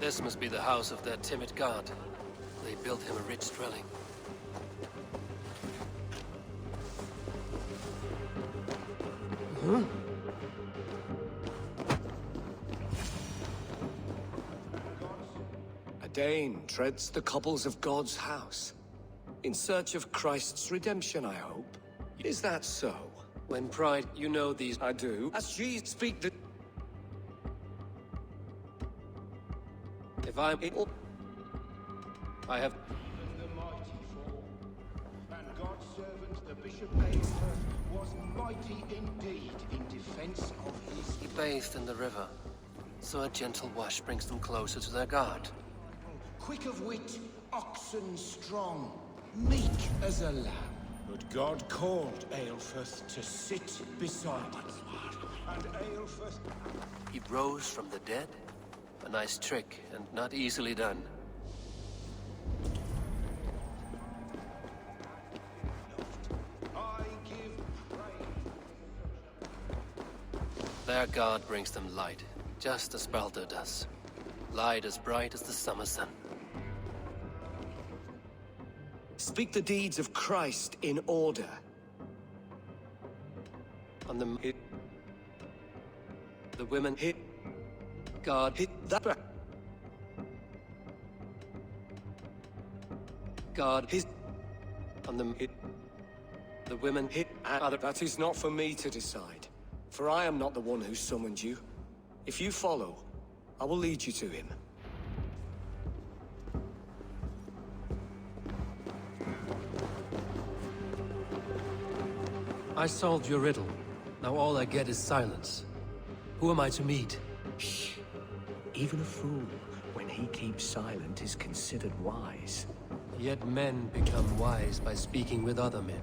This must be the house of their timid god. They built him a rich dwelling. Huh? A Dane treads the cobbles of God's house. In search of Christ's redemption, I hope. Is that so? When pride, you know these... I do. As she speak the... If I'm... I have... The mighty fall, and God's servant, the Bishop Aelfirth, was mighty indeed in defense of his... He bathed in the river, so a gentle wash brings them closer to their god. Quick of wit, oxen strong, meek as a lamb. But God called Aelfirth to sit beside him. And Aelfirth... He rose from the dead? A nice trick, and not easily done. I give praise. Their god brings them light, just as Baldur does. Light as bright as the summer sun. Speak the deeds of Christ in order. On the... The women... God... That... God... On the... The women... That is not for me to decide. For I am not the one who summoned you. If you follow, I will lead you to him. I solved your riddle. Now all I get is silence. Who am I to meet? Shh. Even a fool, when he keeps silent, is considered wise. Yet men become wise by speaking with other men.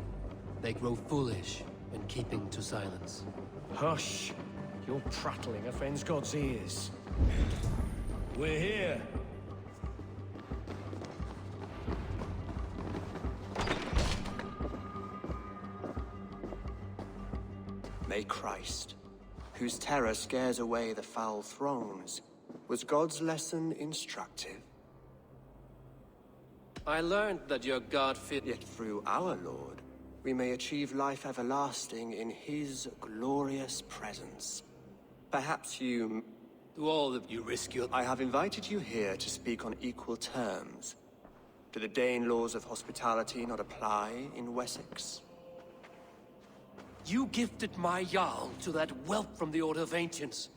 They grow foolish when keeping to silence. Hush! Your prattling offends God's ears. We're here. May Christ, whose terror scares away the foul throngs, was God's lesson instructive? I learned that your god fit... Yet through our Lord, we may achieve life everlasting in his glorious presence. Perhaps you... Do all that you risk your... I have invited you here to speak on equal terms. Do the Dane laws of hospitality not apply in Wessex? You gifted my Jarl to that whelp from the Order of Ancients.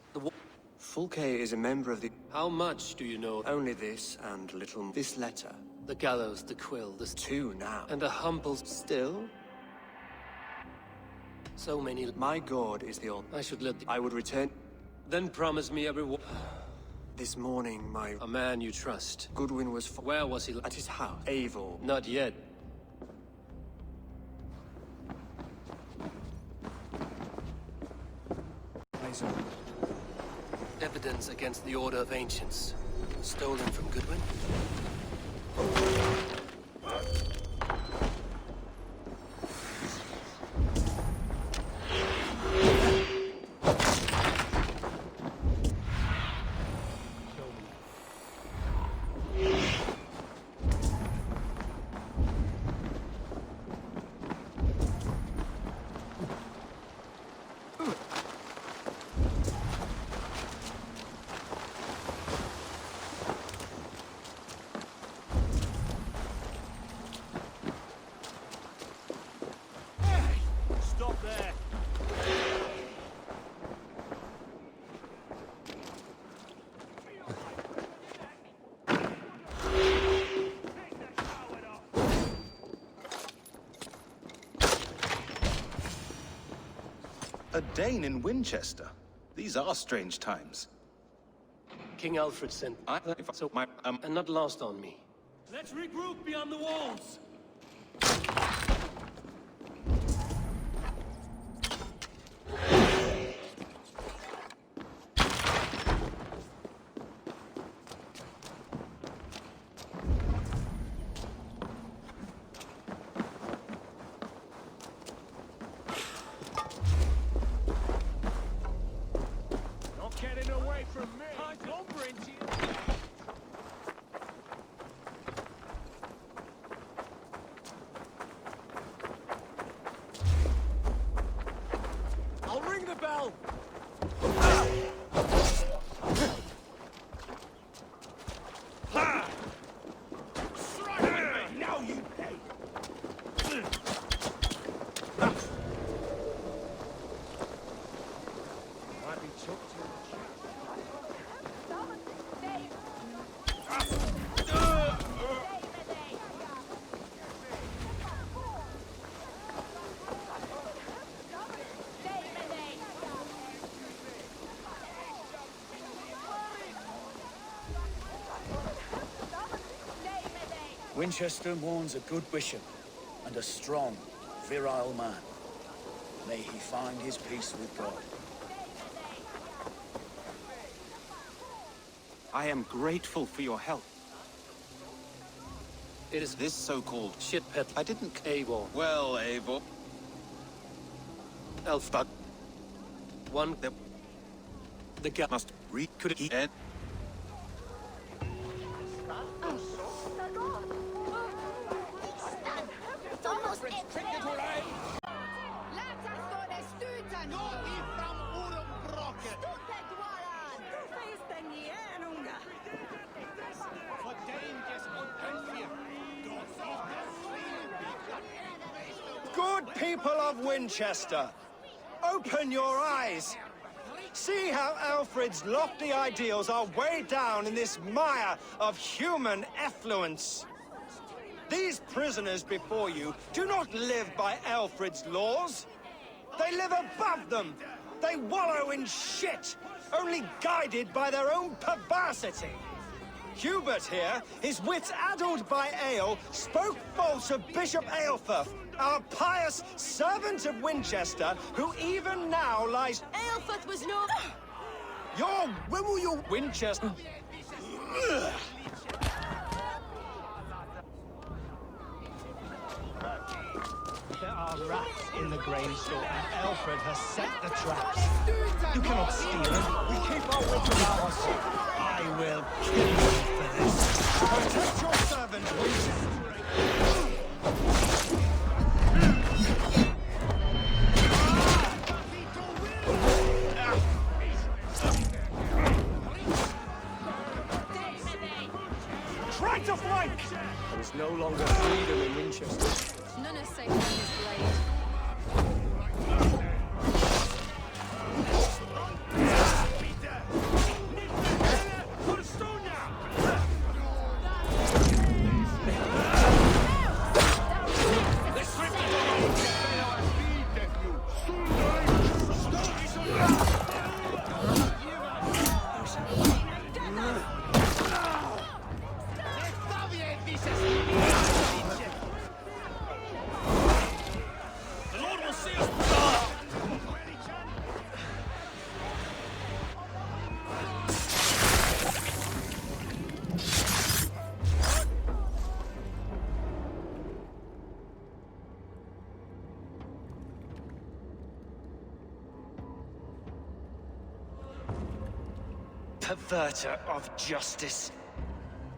Fulke is a member of the... How much do you know? Only this and little... This letter. The gallows, the quill, the... Two now. And a humble... Still? So many... My God is the... I should let the... I would return... Then promise me a reward. This morning, my... A man you trust. Goodwin was... Where was he? At his house. Eivor. Not yet. Evidence against the Order of Ancients. Stolen from Goodwin? A Dane in Winchester? These are strange times. King Alfred sent... And not lost on me. Let's regroup beyond the walls! Winchester mourns a good bishop and a strong, virile man. May he find his peace with God. I am grateful for your help. It is This so-called shit pet. I didn't... Eivor. Well, Eivor... Elf. But One. The guy. must read... Could it... End? Good people of Winchester, open your eyes. See how Alfred's lofty ideals are weighed down in this mire of human effluence. These prisoners before you do not live by Alfred's laws. They live above them. They wallow in shit, only guided by their own perversity. Hubert here, his wits addled by ale, spoke false of Bishop Aelfirth, our pious servant of Winchester, who even now lies... Aelfirth was no... When will your Winchester... There are rats in the grain store, and Alfred has set the traps. You cannot steal them. We keep our wits about us. I will kill you for this. Protect your servant, Winchester. Try to flank! There is no longer freedom in Winchester. None is safe from his blade. Perverter of justice.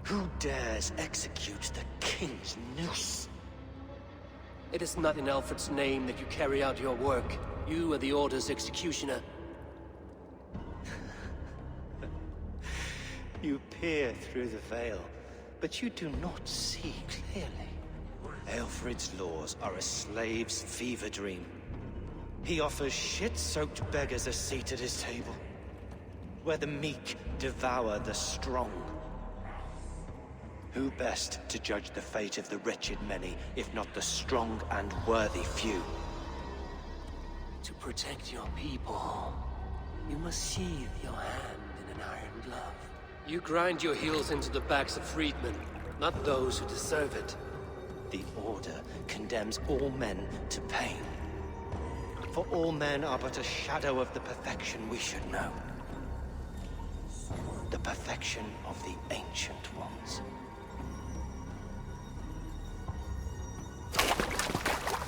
Who dares execute the king's noose? It is not in Alfred's name that you carry out your work. You are the Order's executioner. You peer through the veil, but you do not see clearly. Alfred's laws are a slave's fever dream. He offers shit-soaked beggars a seat at his table, where the meek devour the strong. Who best to judge the fate of the wretched many, if not the strong and worthy few? To protect your people, you must sheathe your hand in an iron glove. You grind your heels into the backs of freedmen, not those who deserve it. The Order condemns all men to pain. For all men are but a shadow of the perfection we should know. The perfection of the Ancient Ones.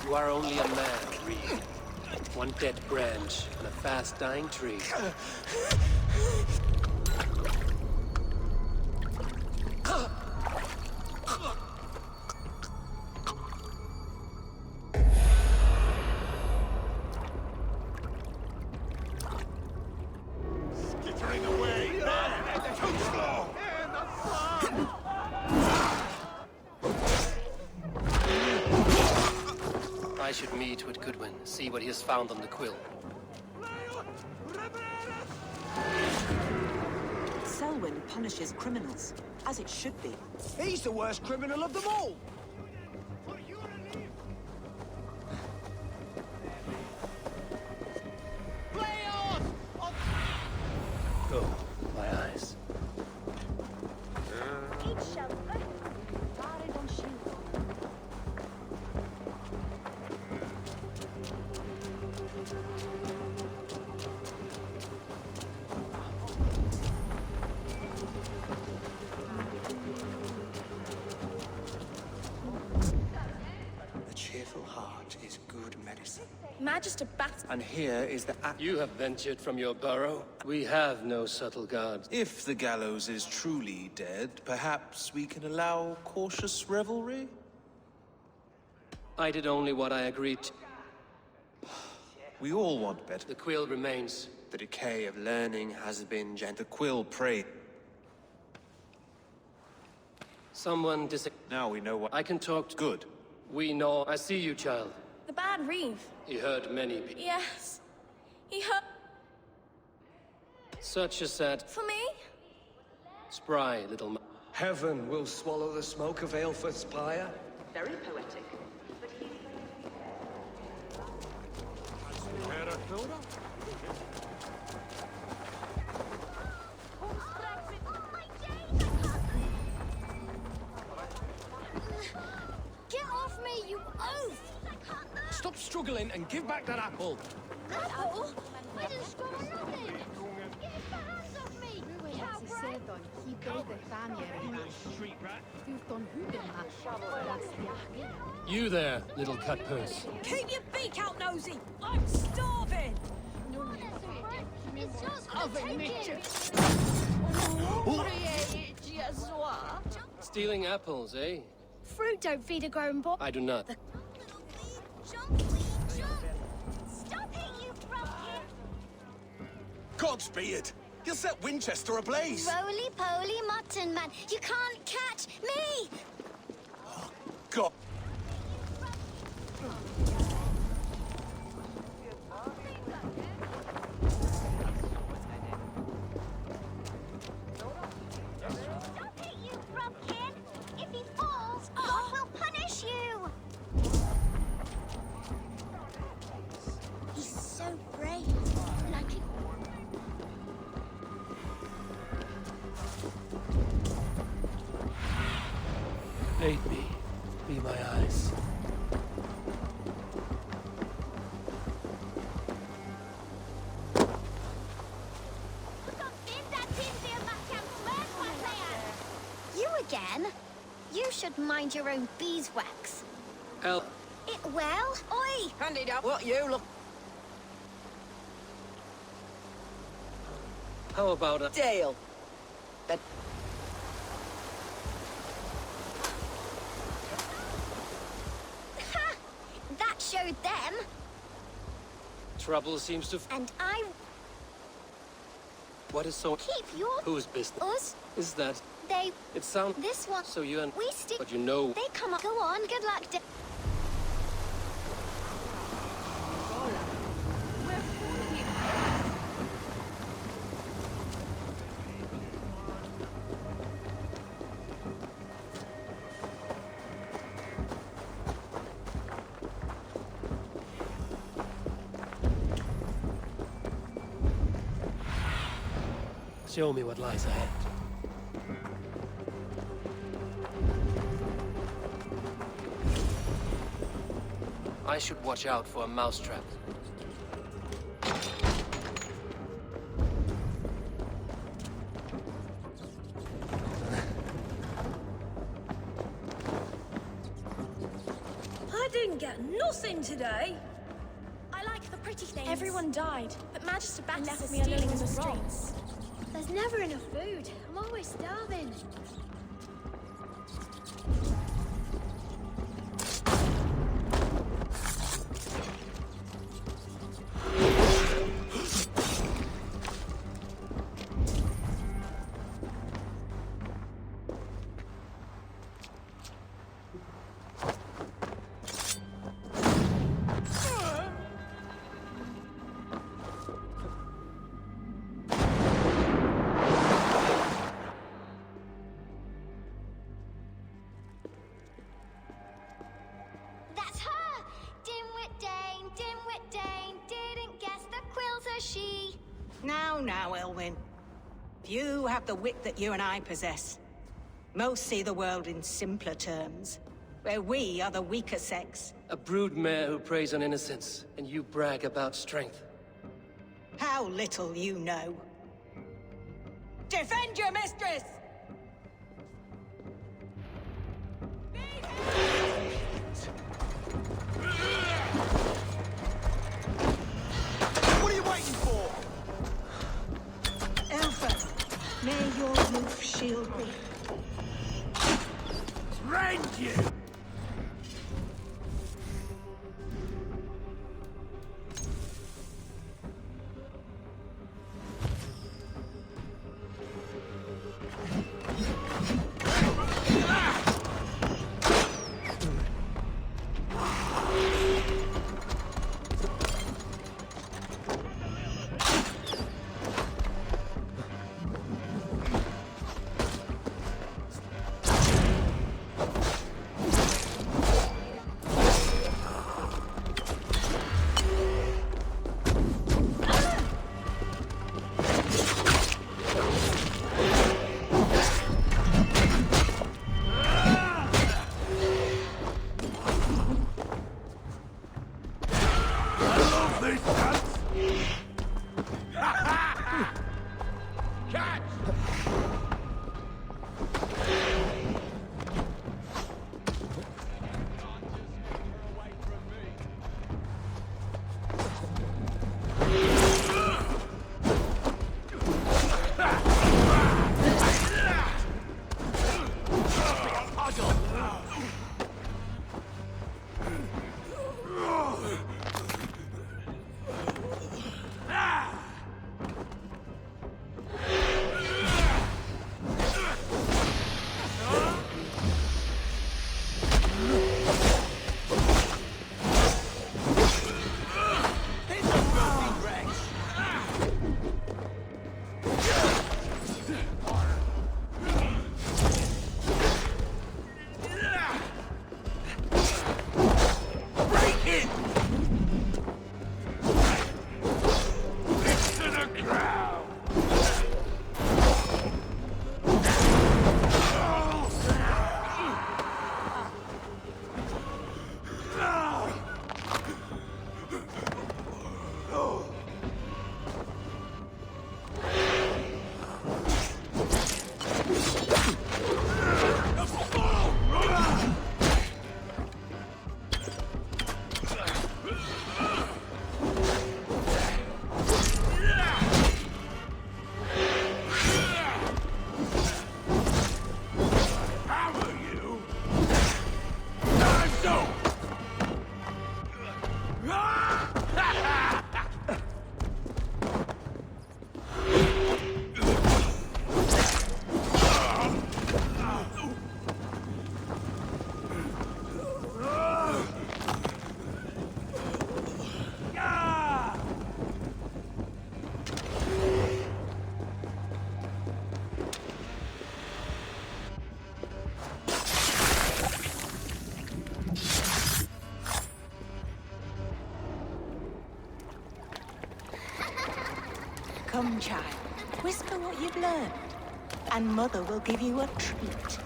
You are only a man, Reed. One dead branch on a fast-dying tree. Skittering away! Too slow! I should meet with Goodwin, see what he has found on the quill. Selwyn punishes criminals, as it should be. He's the worst criminal of them all! Oh, my eyes. Each shall... Magister Bat. And here is the You have ventured from your burrow. We have no subtle guards. If the gallows is truly dead, perhaps we can allow cautious revelry? I did only what I agreed to. We all want better. The quill remains. The decay of learning has been gentle. The quill prayed. Someone Now we know what... I can talk to... Good. We know. I see you, child. The bad reeve. He hurt many people. Yes. He hurt... Such a sad, For me? spry little man. Heaven will swallow the smoke of Aelfred's pyre. Very poetic. Get off me, you oaf! Stop struggling and give back that apple. Apple? I didn't score nothing! Get your hands off me! You there, little cut purse. Keep your beak out, nosy! I'm starving! It's just Stealing apples, eh? Fruit don't feed a grown boy. I do not. Jump, please, jump! Stop it, you broken! Godspeed! You'll set Winchester ablaze! Roly-poly mutton man, you can't catch me! God! Stop it, you broken! If he falls, God will punish you! He's so brave, like it. Aid me. Be my eyes. You again? You should mind your own beeswax. El... It well? Oi! Handy up. What you look... How about a... Dale. That... Ha! That showed them. Trouble seems to... And I What is so... keep your... Whose business Us. is that? They... It sounds... This one... So you and... We stick... But you know... They come up. Go on, good luck. Show me what lies ahead. I should watch out for a mousetrap. I didn't get nothing today. I like the pretty things. Everyone died, but Magister Bat left me alone in the streets. There's never enough food. I'm always starving. That's her! Dimwit Dane, didn't guess the quill's a she. Now, Elwyn. Few have the wit that you and I possess. Most see the world in simpler terms, where we are the weaker sex. A broodmare who preys on innocence, and you brag about strength. How little you know. Defend your mistress! May your youth shield me. Rend you! Come, child. Whisper what you've learned, and Mother will give you a treat.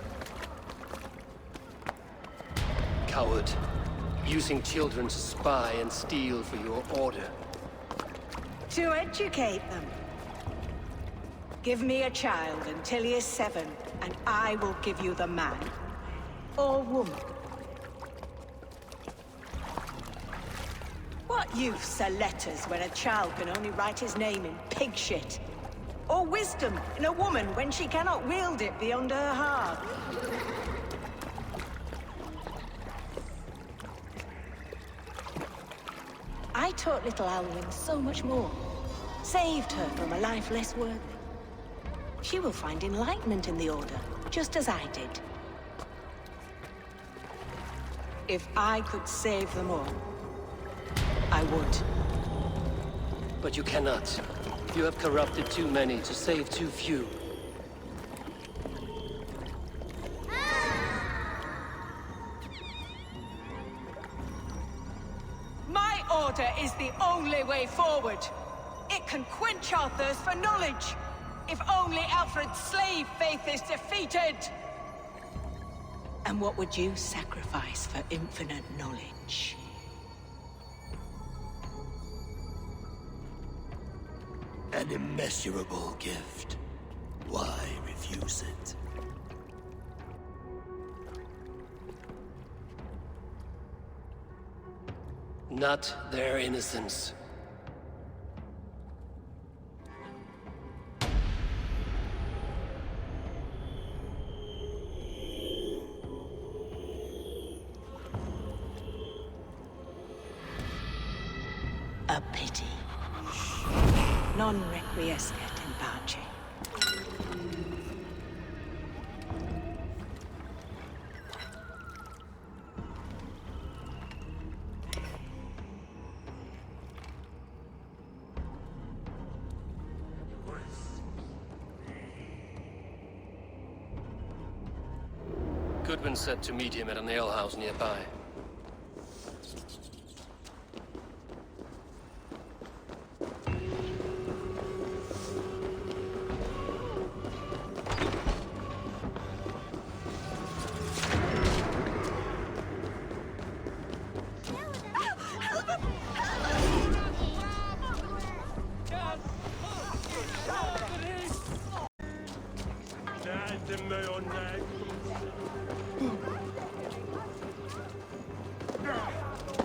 Coward. Using children to spy and steal for your order. To educate them. Give me a child until he is 7, and I will give you the man. Or woman. What use are letters when a child can only write his name in pig shit? Or wisdom in a woman when she cannot wield it beyond her heart? I taught little Alwyn so much more. Saved her from a life less worthy. She will find enlightenment in the Order, just as I did. If I could save them all, I would. But you cannot. You have corrupted too many to save too few. My order is the only way forward. It can quench our thirst for knowledge. If only Alfred's slave faith is defeated. And what would you sacrifice for infinite knowledge? An immeasurable gift. Why refuse it? Not their innocence. A pity. Non requiescat in pace. Goodwin said to meet him at an alehouse nearby.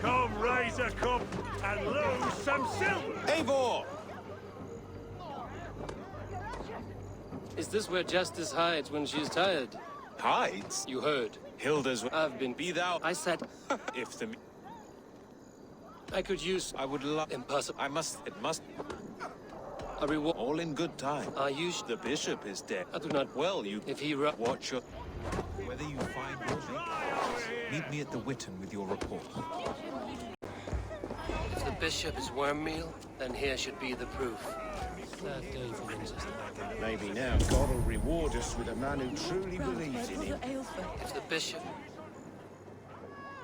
Come raise a cup and lose some silver! Eivor! Is this where Justice hides when she's tired? Hides? You heard. Hilda's... I've been... Be thou... I said... If the... I could use... I would love... Impossible. I must... It must... A reward. All in good time. Are you... The bishop is dead. I do not... Well, you... If he... Watch your... Whether you find your victims, meet me at the Witten with your report. If the bishop is worm meal, then here should be the proof. Maybe now God will reward us with a man who truly believes in him. If the bishop...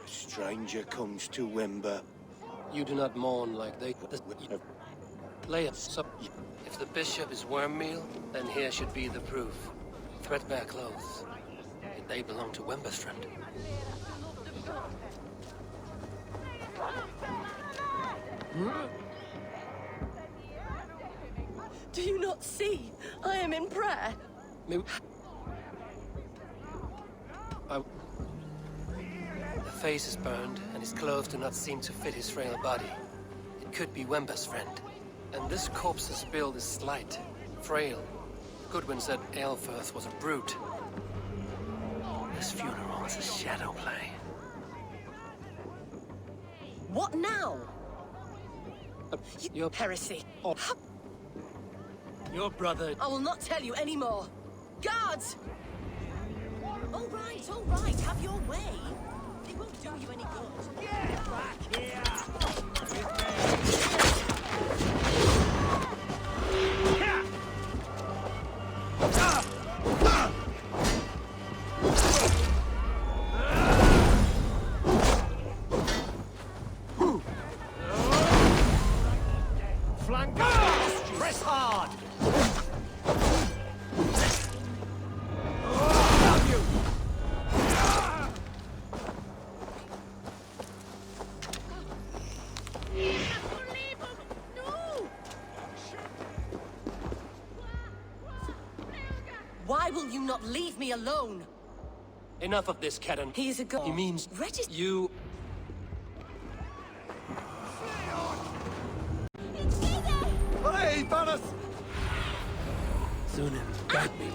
A stranger comes to Wimber. You do not mourn like they... Lay up. So, if the bishop is worm meal, then here should be the proof. Threadbare clothes. They belong to Wemberstrand. Do you not see? I am in prayer. The face is burned, and his clothes do not seem to fit his frail body. It could be Wemberstrand. And this corpse's build is slight, frail. Goodwin said Aelfirth was a brute. This funeral is a shadow play. What now? Your Heresy. Your brother... I will not tell you anymore. Guards! All right, have your way. It won't do you any good. Get back here! Press hard! Why will you not leave me alone? Enough of this, Karen. He is a god. He means... Regis... You... Hey, Banas! Soon got me.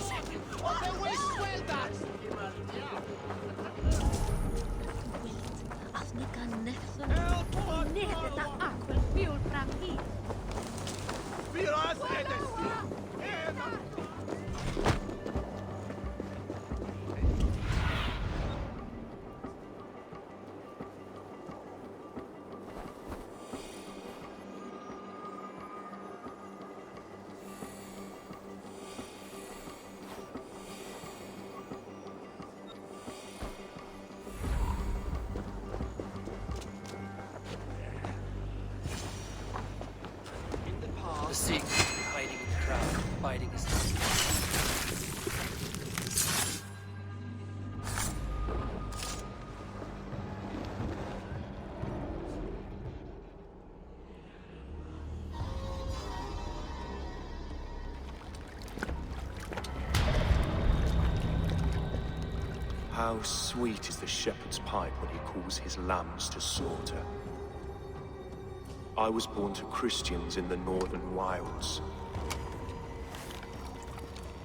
The Sikh hiding in the crowd, biding his time. How sweet is the shepherd's pipe when he calls his lambs to slaughter. I was born to Christians in the northern wilds.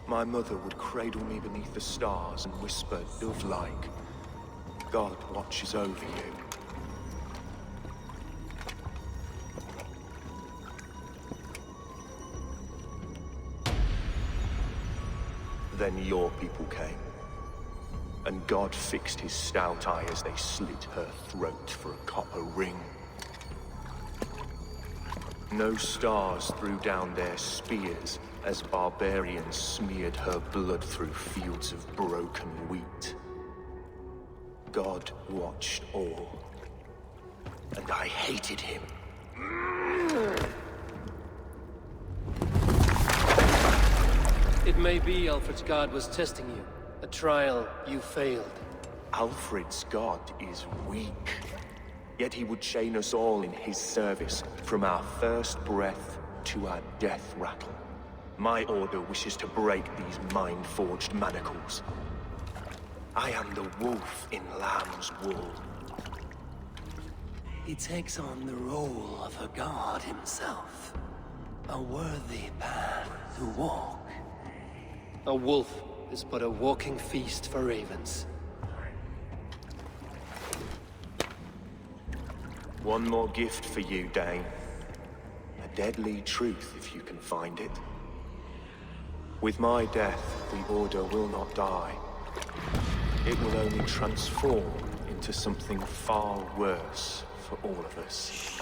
My mother would cradle me beneath the stars and whisper, dove-like, God watches over you. Then your people came. And God fixed his stout eye as they slit her throat for a copper ring. No stars threw down their spears as barbarians smeared her blood through fields of broken wheat. God watched all, and I hated him. It may be Alfred's god was testing you. A trial you failed. Alfred's god is weak. Yet he would chain us all in his service, from our first breath to our death rattle. My order wishes to break these mind-forged manacles. I am the wolf in lamb's wool. He takes on the role of a god himself. A worthy path to walk. A wolf is but a walking feast for ravens. One more gift for you, Dane. A deadly truth, if you can find it. With my death, the Order will not die. It will only transform into something far worse for all of us.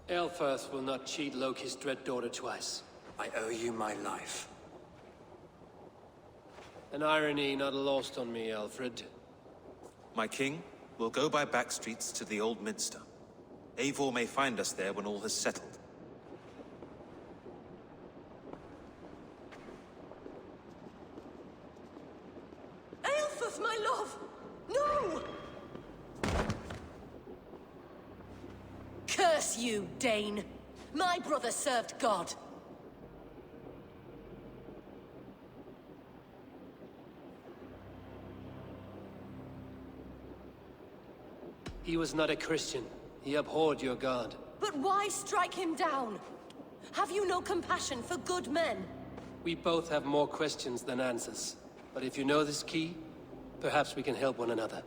Aelfirth will not cheat Loki's dread daughter twice. I owe you my life. An irony not lost on me, Alfred. My king, we'll go by back streets to the Old Minster. Eivor may find us there when all has settled. Aelfirth, my love! No! Curse you, Dane! My brother served God. He was not a Christian. He abhorred your god. But why strike him down? Have you no compassion for good men? We both have more questions than answers. But if you know this key, perhaps we can help one another.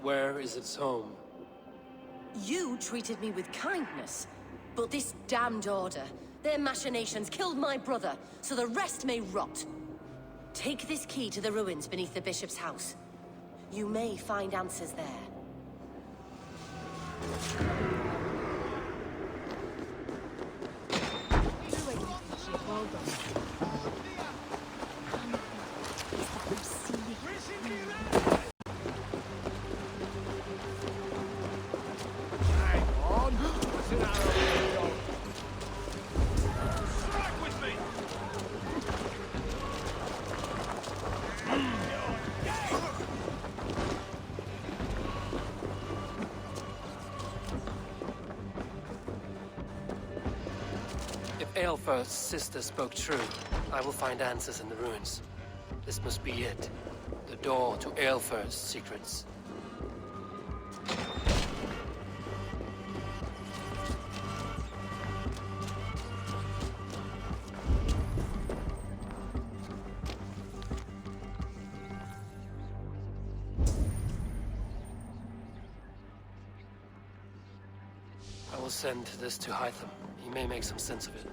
Where is its home? You treated me with kindness, but this damned order, their machinations killed my brother, so the rest may rot. Take this key to the ruins beneath the bishop's house. You may find answers there. Aelfirth's sister spoke true. I will find answers in the ruins. This must be it. The door to Aelfirth's secrets. I will send this to Hytham. He may make some sense of it.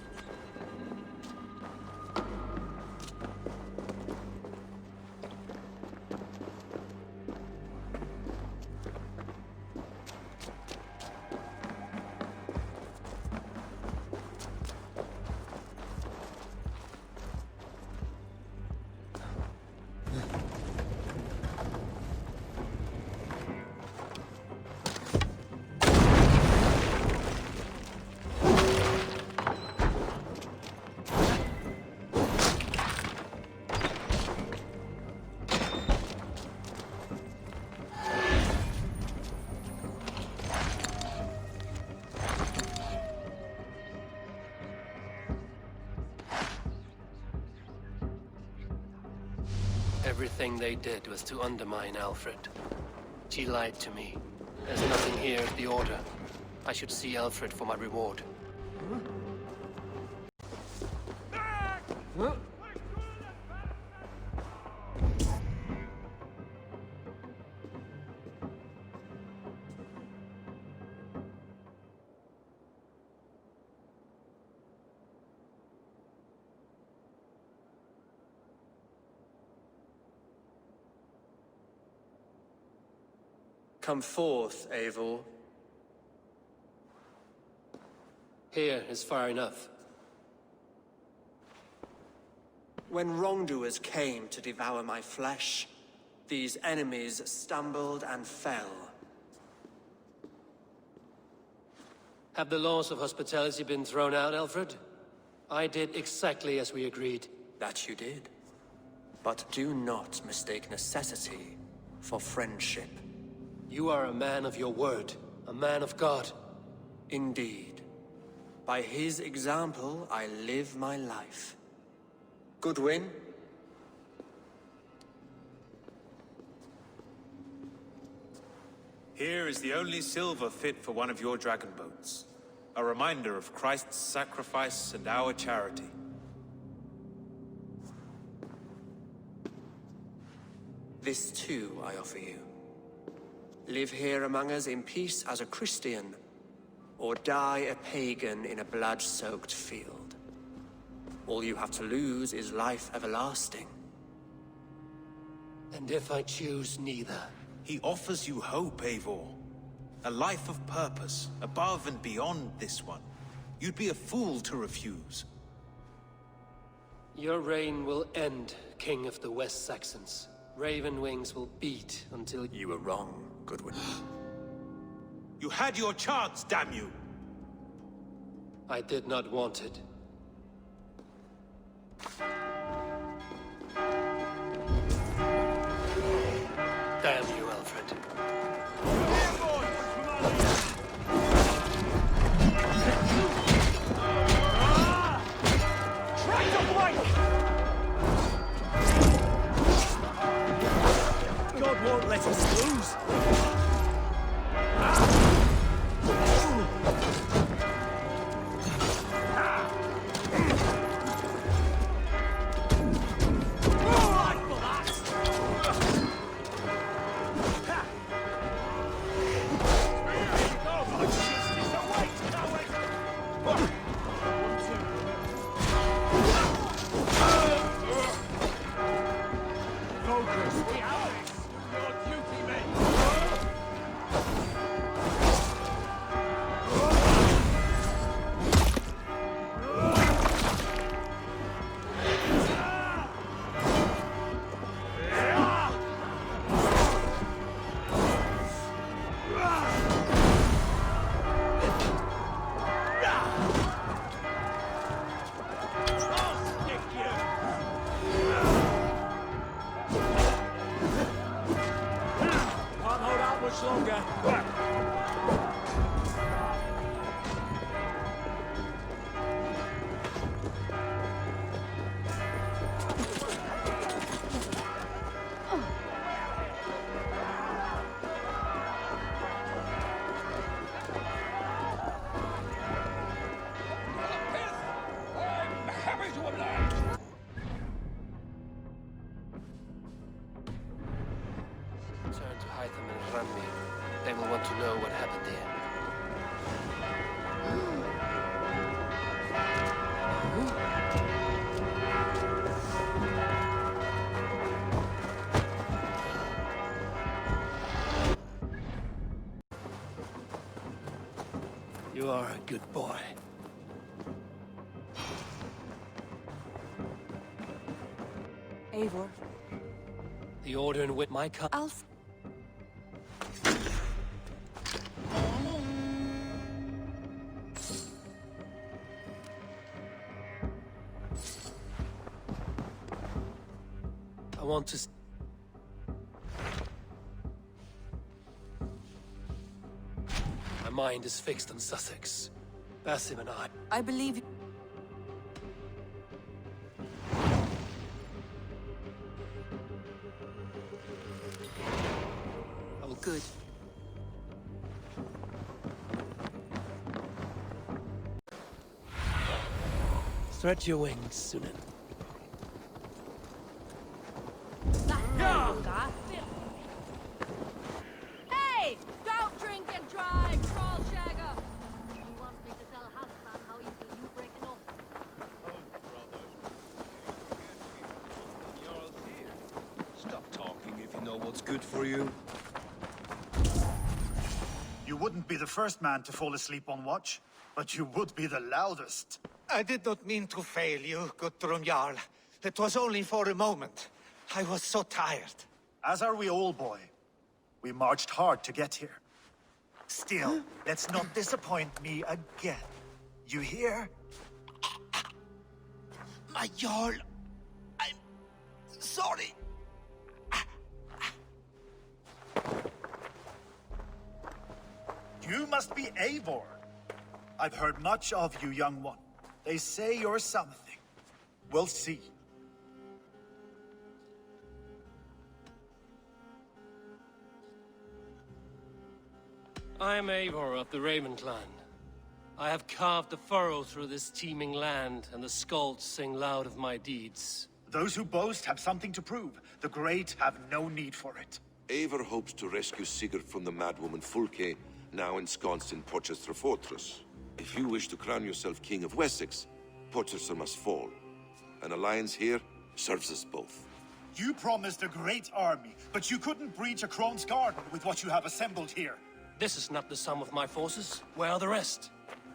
Everything they did was to undermine Alfred. She lied to me. There's nothing here at the Order. I should see Alfred for my reward. Huh? Come forth, Eivor. Here is far enough. When wrongdoers came to devour my flesh, these enemies stumbled and fell. Have the laws of hospitality been thrown out, Alfred? I did exactly as we agreed. That you did. But do not mistake necessity for friendship. You are a man of your word, a man of God. Indeed. By his example, I live my life. Goodwin? Here is the only silver fit for one of your dragon boats. A reminder of Christ's sacrifice and our charity. This too I offer you. Live here among us in peace as a Christian, or die a pagan in a blood-soaked field. All you have to lose is life everlasting. And if I choose neither? He offers you hope, Eivor. A life of purpose, above and beyond this one. You'd be a fool to refuse. Your reign will end, King of the West Saxons. Raven wings will beat until you were wrong, Goodwin. You had your chance, damn you! I did not want it. Damn you, Alfred. Try to flank! God won't let us lose. Turn to Hytham and Rami. They will want to know what happened here. You are a good boy. Eivor. The Order in which my Alf. I want to... My mind is fixed on Sussex. Basim and I believe you. Oh, good. Stretch your wings, Sunan. Hey! Don't drink and drive, troll shagger! You want me to tell Hassan how easy you breaking up? Stop talking if you know what's good for you. You wouldn't be the first man to fall asleep on watch, but you would be the loudest. I did not mean to fail you, Guthrum Jarl. It was only for a moment. I was so tired. As are we all, boy. We marched hard to get here. Still, let's not disappoint me again. You hear? My Jarl, I'm sorry. You must be Eivor. I've heard much of you, young one. They say you're something. We'll see. I am Eivor of the Raven clan. I have carved a furrow through this teeming land, and the skulls sing loud of my deeds. Those who boast have something to prove. The great have no need for it. Eivor hopes to rescue Sigurd from the madwoman Fulke, now ensconced in Porchester Fortress. If you wish to crown yourself King of Wessex, Porchester must fall. An alliance here serves us both. You promised a great army, but you couldn't breach a Krone's garden with what you have assembled here. This is not the sum of my forces. Where are the rest?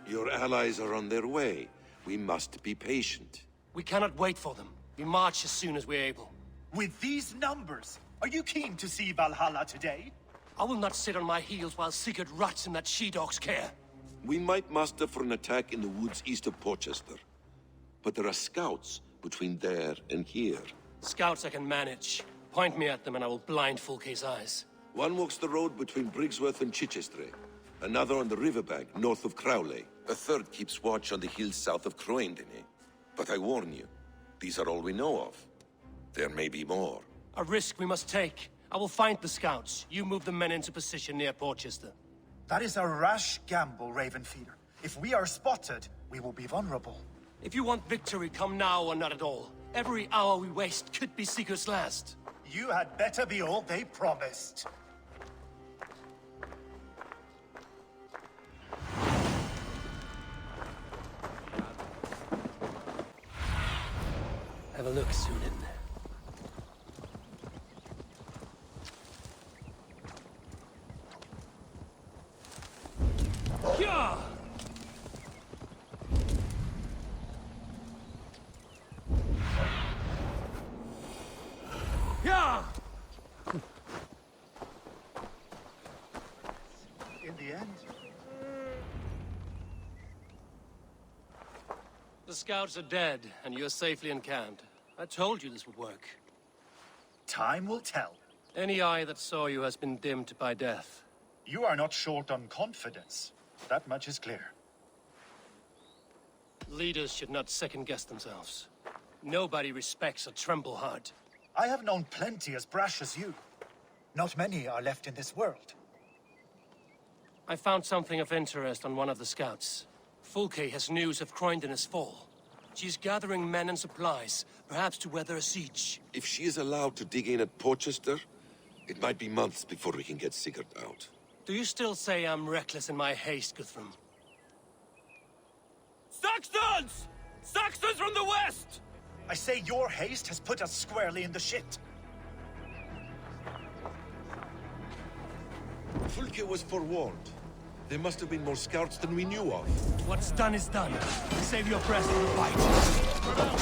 Your allies are on their way. We must be patient. We cannot wait for them. We march as soon as we're able. With these numbers, are you keen to see Valhalla today? I will not sit on my heels while Sigurd rots in that she-dog's care. We might muster for an attack in the woods east of Porchester. But there are scouts between there and here. Scouts I can manage. Point me at them and I will blind Fulke's eyes. One walks the road between Briggsworth and Chichester. Another on the riverbank north of Crowley. A third keeps watch on the hills south of Croendene. But I warn you, these are all we know of. There may be more. A risk we must take. I will find the scouts. You move the men into position near Porchester. That is a rash gamble, Ravenfeeder. If we are spotted, we will be vulnerable. If you want victory, come now or not at all. Every hour we waste could be Sigurd's last. You had better be all they promised. Have a look, Sunan. Yeah! Yeah! In the end... The scouts are dead, and you're safely encamped. I told you this would work. Time will tell. Any eye that saw you has been dimmed by death. You are not short on confidence. That much is clear. Leaders should not second-guess themselves. Nobody respects a trembleheart. I have known plenty as brash as you. Not many are left in this world. I found something of interest on one of the scouts. Fulke has news of Croendene's fall. She's gathering men and supplies, perhaps to weather a siege. If she is allowed to dig in at Porchester, it might be months before we can get Sigurd out. Do you still say I'm reckless in my haste, Guthrum? Saxons! Saxons from the west! I say your haste has put us squarely in the shit. Fulke was forewarned. There must have been more scouts than we knew of. What's done is done. Save your breath for the fight.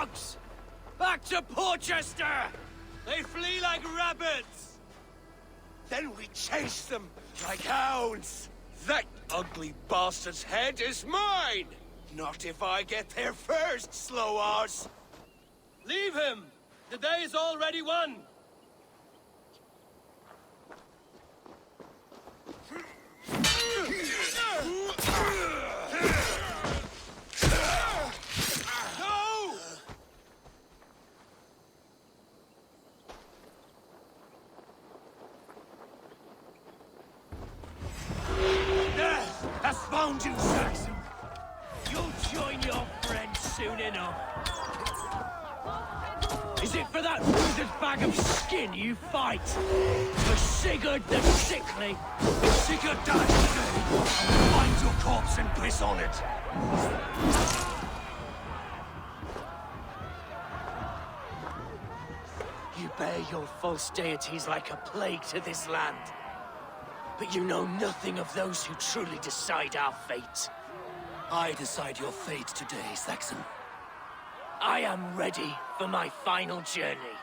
dogs! Back to Porchester! They flee like rabbits! Then we chase them like hounds! That ugly bastard's head is mine! Not if I get there first, slow arse! Leave him! The day is already won! Death has found you, Saxon! You'll join your friends soon enough! Is it for that withered bag of skin you fight? For Sigurd the Sickly? If Sigurd dies today, I'll find your corpse and piss on it! You bear your false deities like a plague to this land. But you know nothing of those who truly decide our fate. I decide your fate today, Saxon. I am ready for my final journey.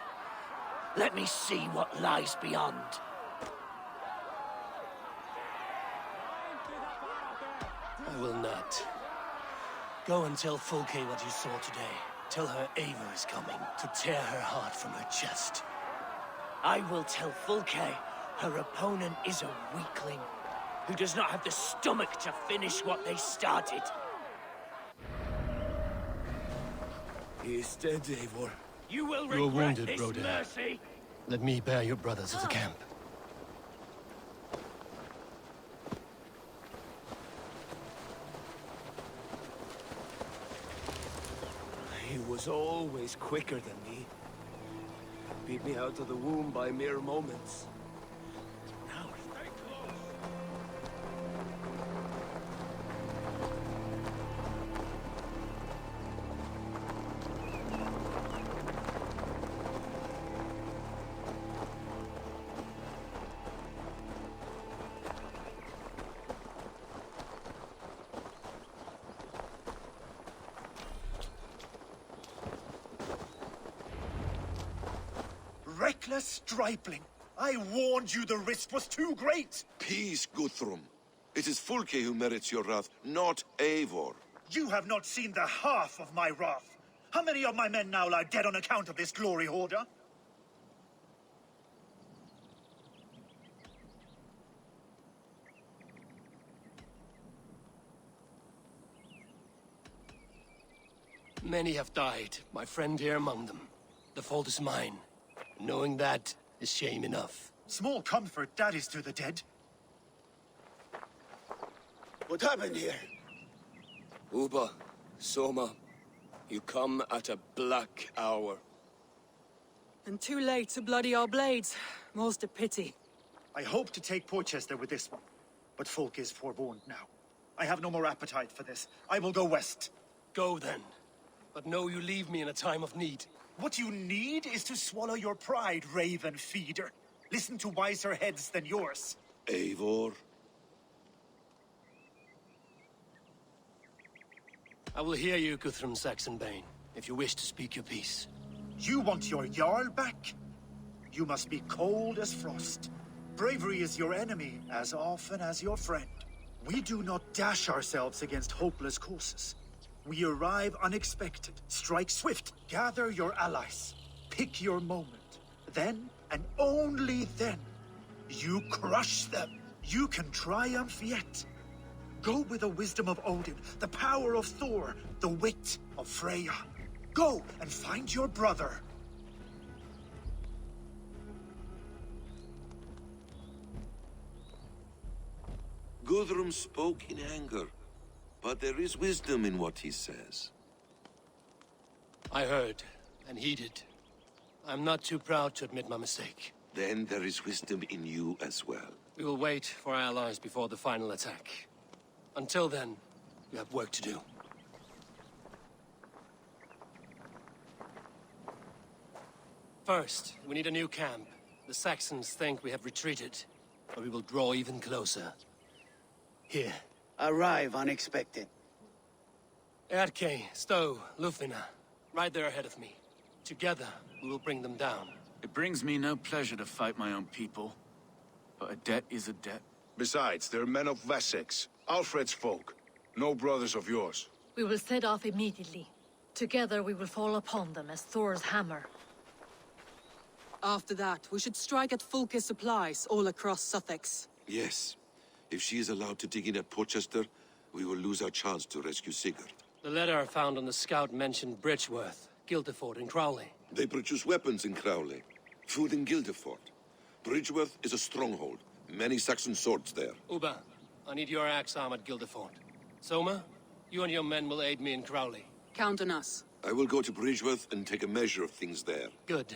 Let me see what lies beyond. I will not. Go and tell Fulke what you saw today. Tell her Eivor is coming to tear her heart from her chest. I will tell Fulke her opponent is a weakling who does not have the stomach to finish what they started. He is dead, Eivor. You will You are regret wounded, this Broder. mercy. Let me bear your brothers to the camp. He was always quicker than me. Beat me out of the womb by mere moments. Now, stay close. Reckless stripling! I warned you the risk was too great! Peace, Guthrum. It is Fulke who merits your wrath, not Eivor. You have not seen the half of my wrath. How many of my men now lie dead on account of this glory hoarder? Many have died, my friend here among them. The fault is mine. Knowing that is shame enough. Small comfort that is to the dead. What happened here? Uba, Soma, you come at a black hour. And too late to bloody our blades. Most a pity. I hope to take Porchester with this one, but Folk is forewarned now. I have no more appetite for this. I will go west. Go then. But know you leave me in a time of need. What you need is to swallow your pride, raven feeder. Listen to wiser heads than yours. Eivor? I will hear you, Guthrum Saxonbane, if you wish to speak your piece. You want your Jarl back? You must be cold as frost. Bravery is your enemy as often as your friend. We do not dash ourselves against hopeless courses. We arrive unexpected, strike swift, gather your allies, pick your moment. Then, and only then, you crush them. You can triumph yet. Go with the wisdom of Odin, the power of Thor, the wit of Freya. Go and find your brother. Guthrum spoke in anger, but there is wisdom in what he says. I heard, and heeded. I'm not too proud to admit my mistake. Then there is wisdom in you as well. We will wait for our allies before the final attack. Until then, we have work to do. First, we need a new camp. The Saxons think we have retreated, but we will draw even closer. Here. Arrive unexpected. Erke, Stow, Lufina. Right there ahead of me. Together, we will bring them down. It brings me no pleasure to fight my own people. But a debt is a debt. Besides, they're men of Wessex, Alfred's folk. No brothers of yours. We will set off immediately. Together we will fall upon them as Thor's hammer. After that, we should strike at Fulke's supplies all across Sussex. Yes. If she is allowed to dig in at Portchester, we will lose our chance to rescue Sigurd. The letter I found on the scout mentioned Bridgeworth, Guildeford, and Crowley. They produce weapons in Crowley, food in Guildeford. Bridgeworth is a stronghold. Many Saxon swords there. Uba, I need your axe arm at Guildeford. Soma, you and your men will aid me in Crowley. Count on us. I will go to Bridgeworth and take a measure of things there. Good.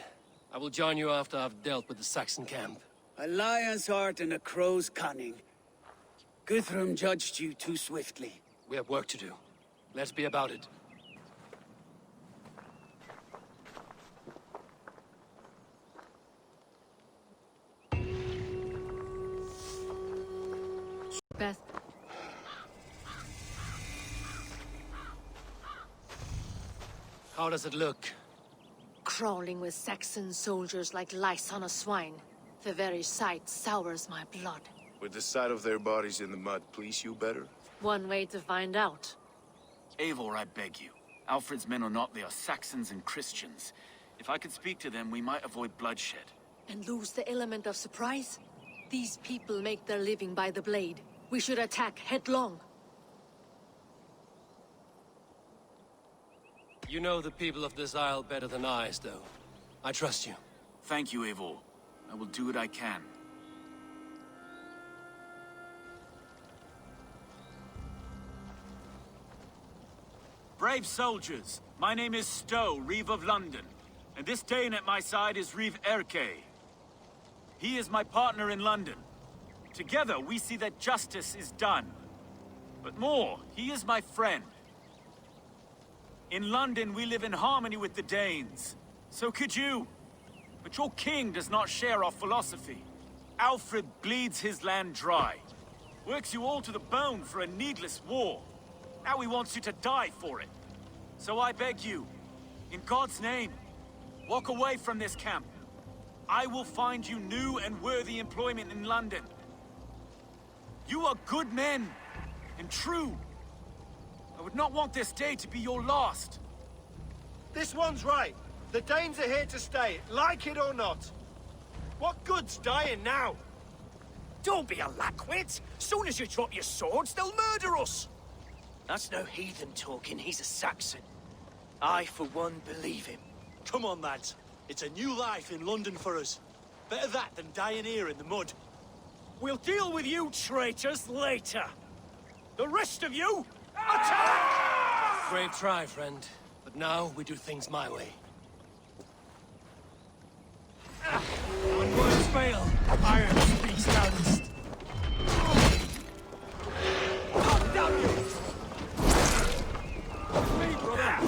I will join you after I've dealt with the Saxon camp. A lion's heart and a crow's cunning. Guthrum judged you too swiftly. We have work to do. Let's be about it. Beth. How does it look? Crawling with Saxon soldiers like lice on a swine. The very sight sours my blood. Would the sight of their bodies in the mud please you better? One way to find out. Eivor, I beg you. Alfred's men or not, they are Saxons and Christians. If I could speak to them, we might avoid bloodshed. And lose the element of surprise? These people make their living by the blade. We should attack headlong. You know the people of this isle better than I, Stowe. I trust you. Thank you, Eivor. I will do what I can. Brave soldiers, my name is Stowe, Reeve of London, and this Dane at my side is Reeve Erke. He is my partner in London. Together we see that justice is done. But more, he is my friend. In London we live in harmony with the Danes. So could you. But your king does not share our philosophy. Alfred bleeds his land dry. Works you all to the bone for a needless war. Now he wants you to die for it. So I beg you, in God's name, walk away from this camp. I will find you new and worthy employment in London. You are good men, and true. I would not want this day to be your last. This one's right. The Danes are here to stay, like it or not. What good's dying now? Don't be a lackwit. Soon as you drop your swords, they'll murder us. That's no heathen talking, he's a Saxon. I, for one, believe him. Come on, lads. It's a new life in London for us. Better that than dying here in the mud. We'll deal with you traitors later. The rest of you, attack! Brave try, friend. But now we do things my way. When words fail, iron speaks loudest. Down you! Me, brother!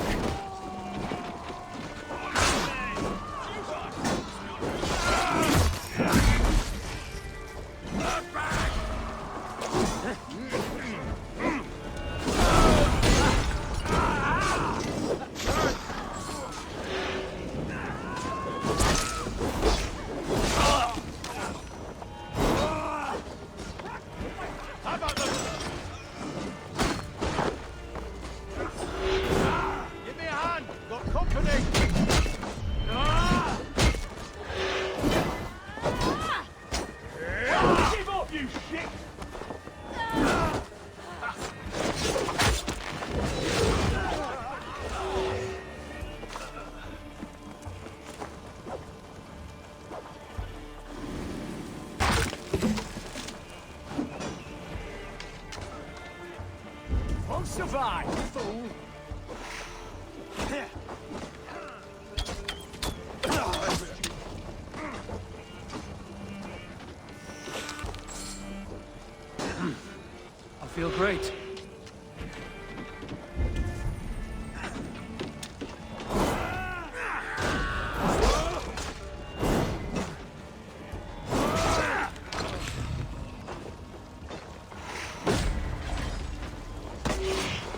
Survive, fool! I feel great.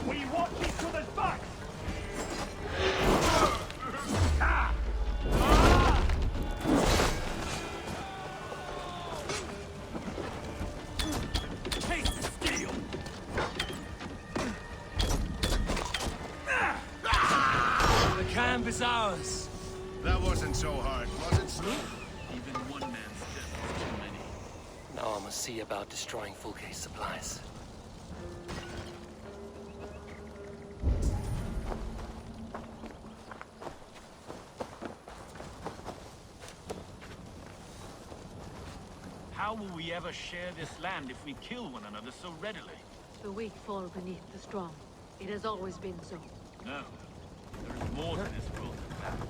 We watch each other's backs! That wasn't so hard, was it, Snoop? Even one man's death is too many. Now I must see about destroying Fulke's supplies. How will we ever share this land if we kill one another so readily? The weak fall beneath the strong. It has always been so. No. There is more to this world than that.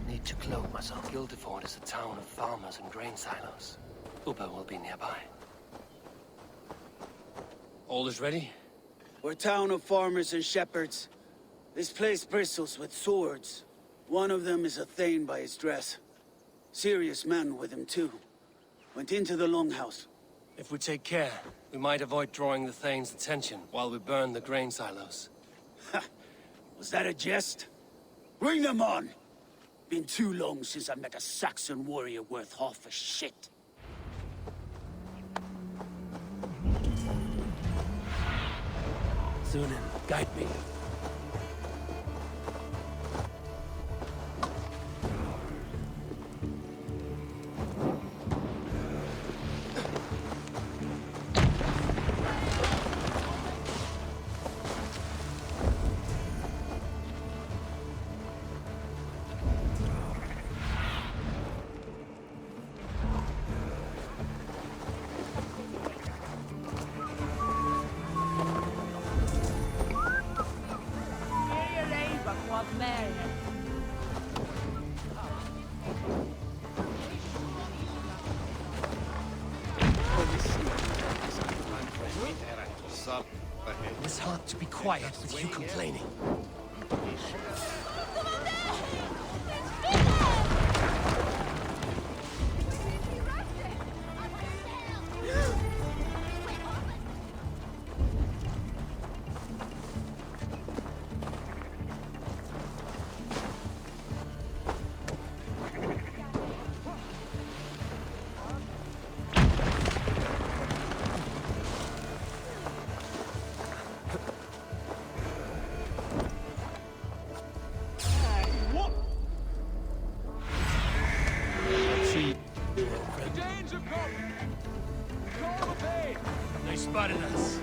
Need to cloak myself. Guildeford is a town of farmers and grain silos. Uber will be nearby. All is ready? We're a town of farmers and shepherds. This place bristles with swords. One of them is a Thane by his dress. Serious man with him too. Went into the longhouse. If we take care, we might avoid drawing the Thane's attention while we burn the grain silos. Was that a jest? Bring them on! Been too long since I met a Saxon warrior worth half a shit. Sunan, guide me. It's hard to be quiet with you complaining. They spotted us.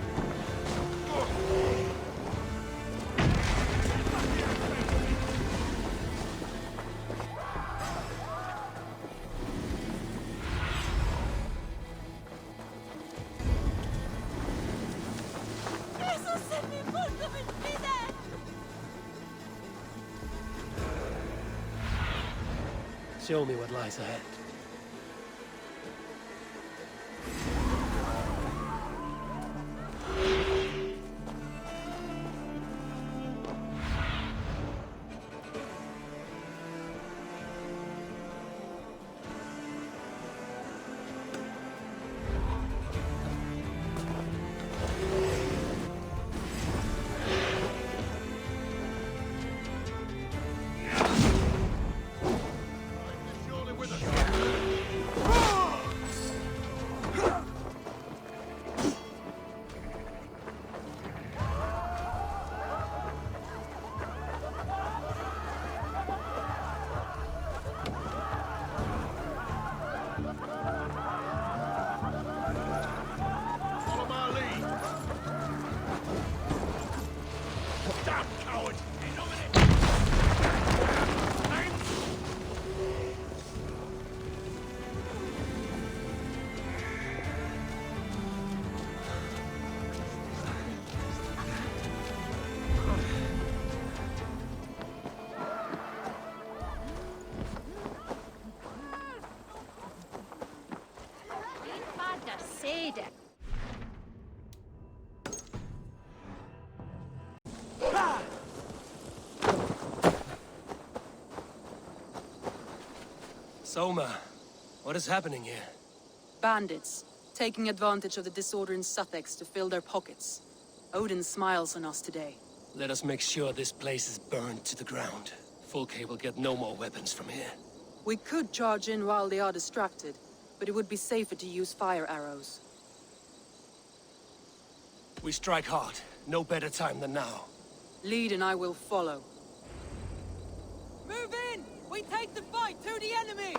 Show me what lies ahead. Surely with us. Soma, what is happening here? Bandits, taking advantage of the disorder in Sussex to fill their pockets. Odin smiles on us today. Let us make sure this place is burned to the ground. Fulke will get no more weapons from here. We could charge in while they are distracted, but it would be safer to use fire arrows. We strike hard. No better time than now. Lead and I will follow. Move in! We take the fight to the enemy!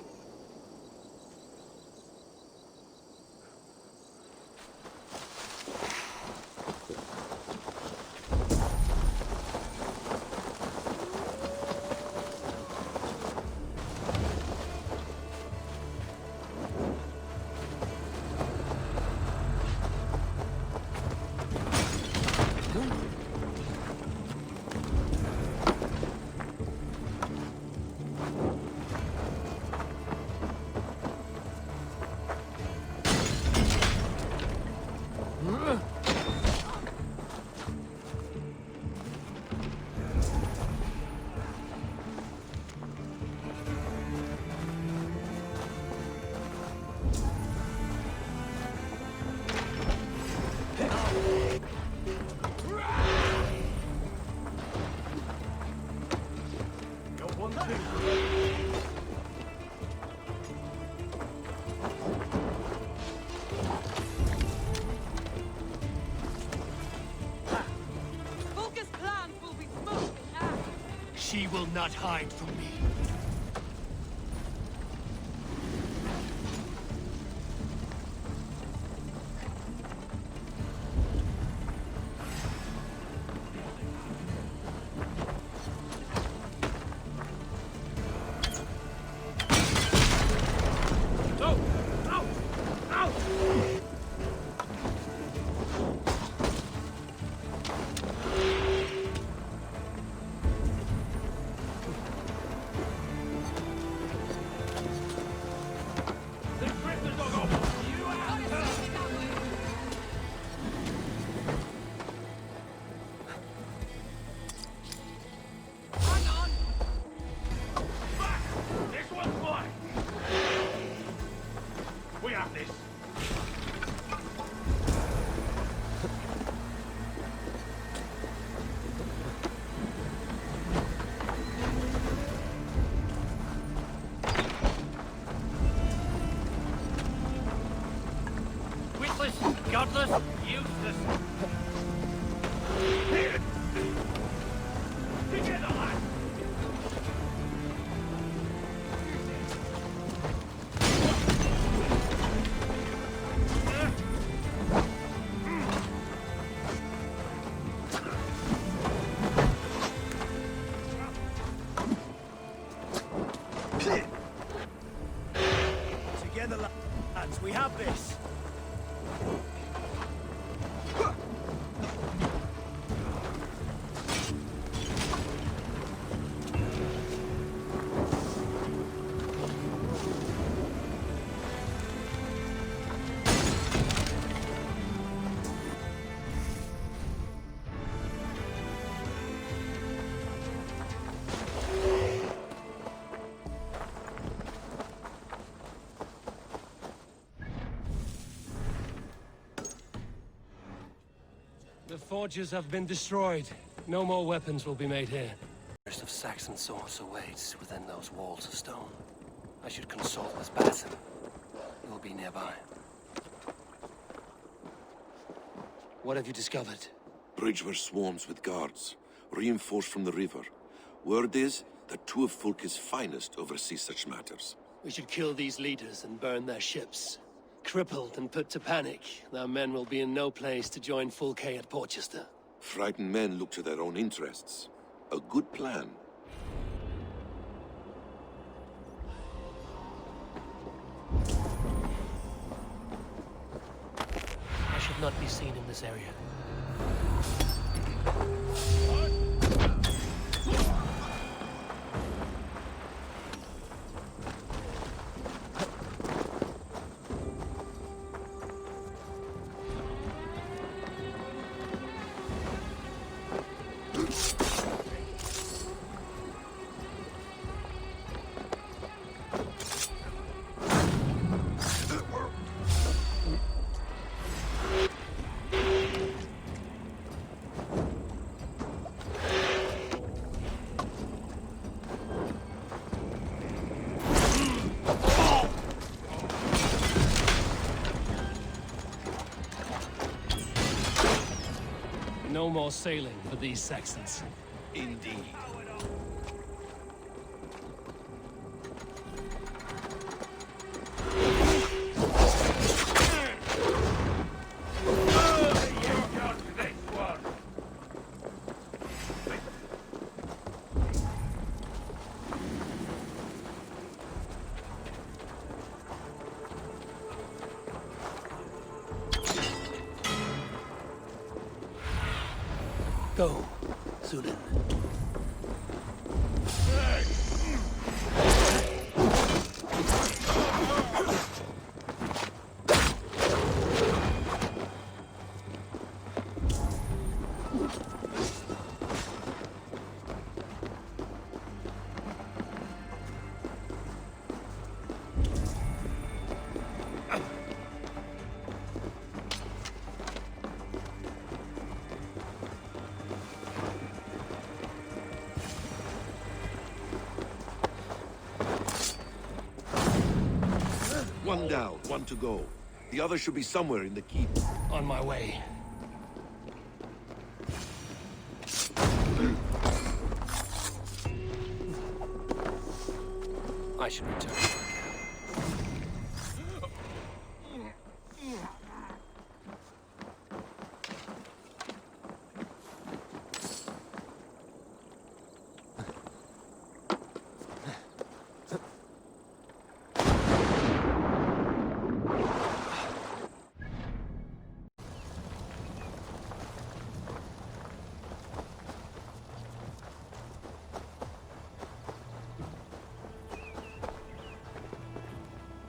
She will not hide from me. Godless, useless. Together, lad. Together, lads, we have this. The forges have been destroyed. No more weapons will be made here. The rest of Saxon swords awaits within those walls of stone. I should consult with Batten. He will be nearby. What have you discovered? Bridge were swarms with guards, reinforced from the river. Word is that two of Fulke's finest oversee such matters. We should kill these leaders and burn their ships. Crippled and put to panic, their men will be in no place to join Fulke at Portchester. Frightened men look to their own interests. A good plan. I should not be seen in this area. No more sailing for these Saxons. Indeed. Go, Sunan. One down, one to go. The other should be somewhere in the keep. On my way. I should return.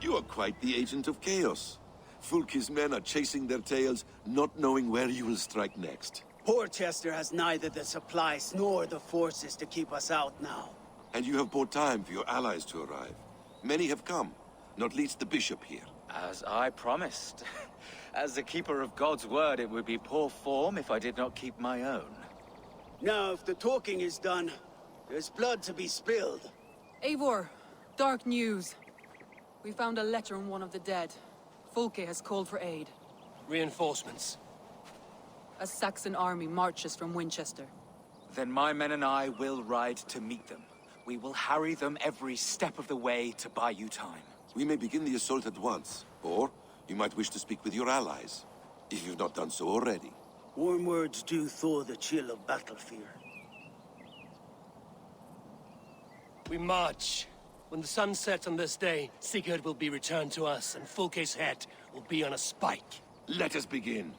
You are quite the agent of chaos. Fulke's men are chasing their tails, not knowing where you will strike next. Porchester has neither the supplies nor the forces to keep us out now. And you have bought time for your allies to arrive. Many have come, not least the bishop here. As I promised. As the keeper of God's word, it would be poor form if I did not keep my own. Now, if the talking is done, there's blood to be spilled. Eivor, dark news. We found a letter on one of the dead. Fulke has called for aid. Reinforcements. A Saxon army marches from Winchester. Then my men and I will ride to meet them. We will harry them every step of the way to buy you time. We may begin the assault at once, or you might wish to speak with your allies, if you've not done so already. Warm words do thaw the chill of battle fear. We march. When the sun sets on this day, Sigurd will be returned to us, and Fulke's head will be on a spike. Let us begin.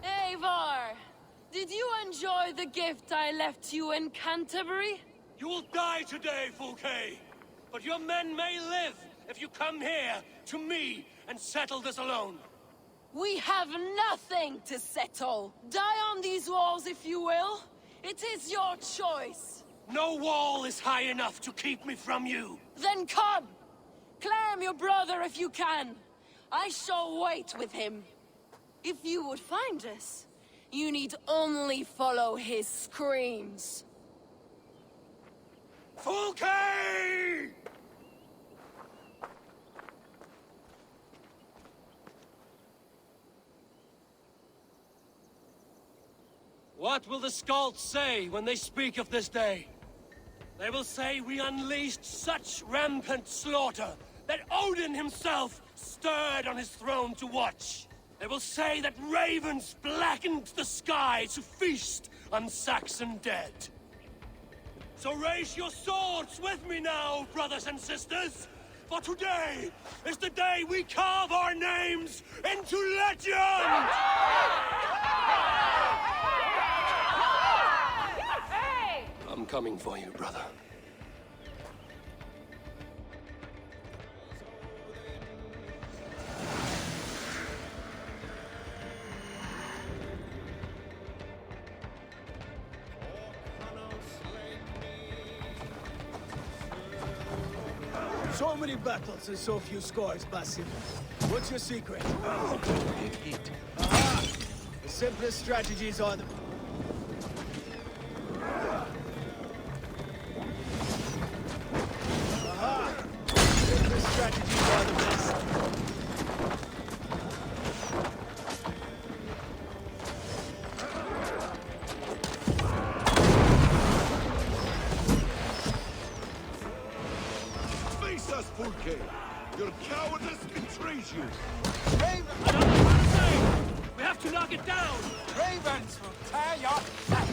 Eivor! Did you enjoy the gift I left you in Canterbury? You will die today, Fulke! But your men may live if you come here, to me, and settle this alone. We have nothing to settle. Die on these walls if you will. It is your choice. No wall is high enough to keep me from you. Then come! Claim your brother if you can. I shall wait with him. If you would find us, you need only follow his screams. Fulke! What will the Skalds say when they speak of this day? They will say we unleashed such rampant slaughter that Odin himself stirred on his throne to watch. They will say that ravens blackened the sky to feast on Saxon dead. So raise your swords with me now, brothers and sisters, for today is the day we carve our names into legend! I'm coming for you, brother. So many battles and so few scores, Basim. What's your secret? Aha! The simplest strategies are the... Aha! The simplest strategies are the best. Face us, Pulke! Your cowardice betrays you! Ravens! I don't know what to say! We have to knock it down! Ravens will tear your back!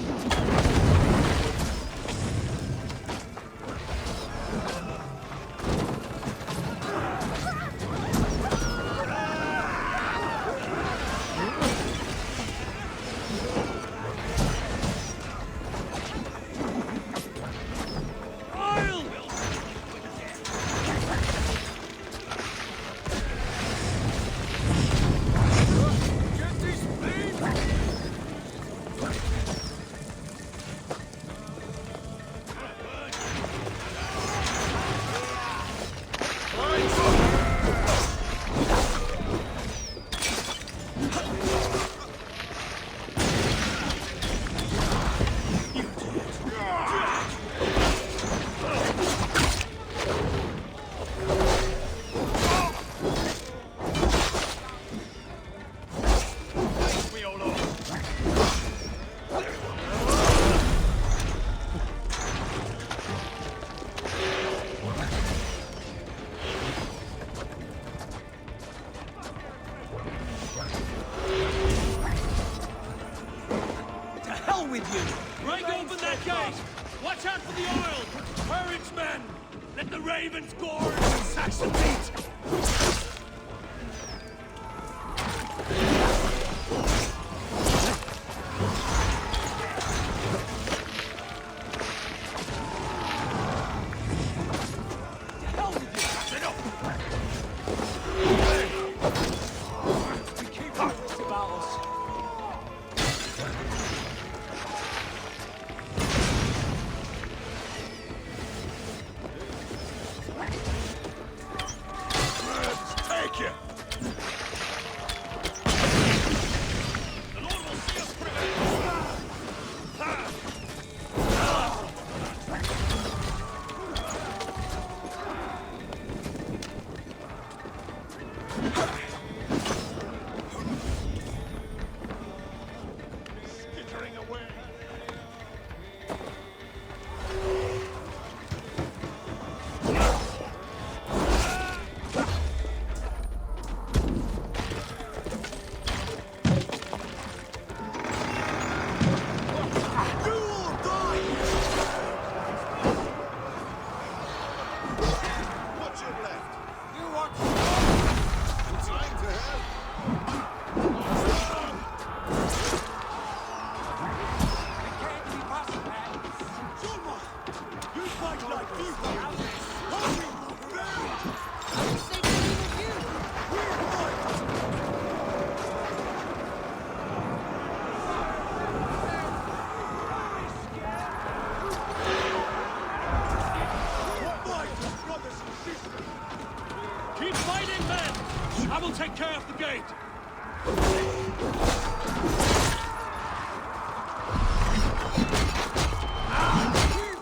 With you! Break open that gate! Watch out for the oil! Courage, men! Let the ravens gorge and Saxon meat! Keep fighting, men! I will take care of the gate! We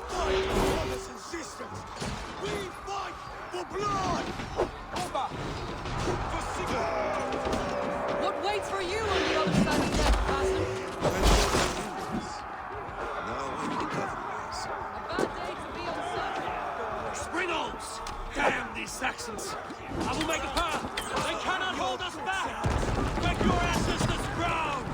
fight for brothers and sisters! We fight for blood! Oba! For cigarettes! What waits for you on the other side of death, Basim? Now I think otherwise. A bad day to be on such. Springles! Damn these Saxons! I will make a path! They cannot hold us back! Make your asses this ground!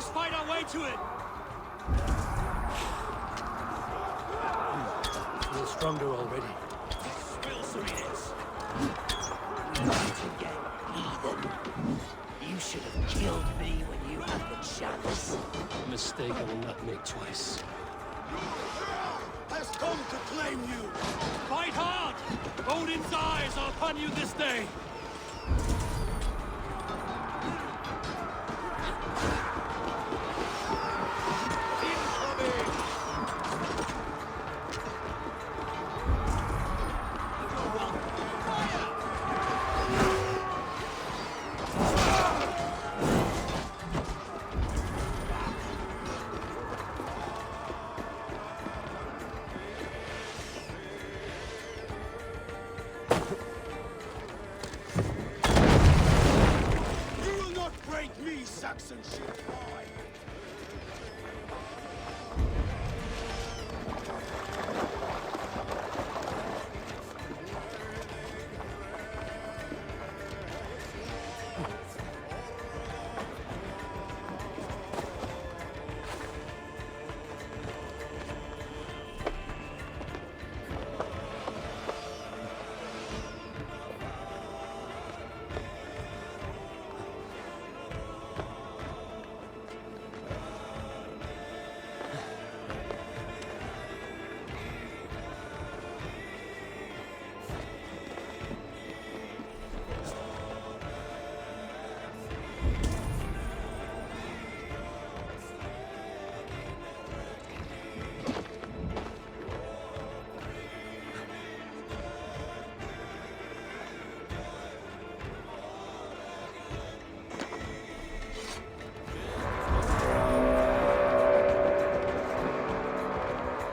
must fight our way to it! I feel stronger already. Spill some minutes. Again, heathen. You should have killed me when you had the chance. A mistake I will not make twice. Has come to claim you! Fight hard! Odin's eyes are upon you this day! Saxon shit fly.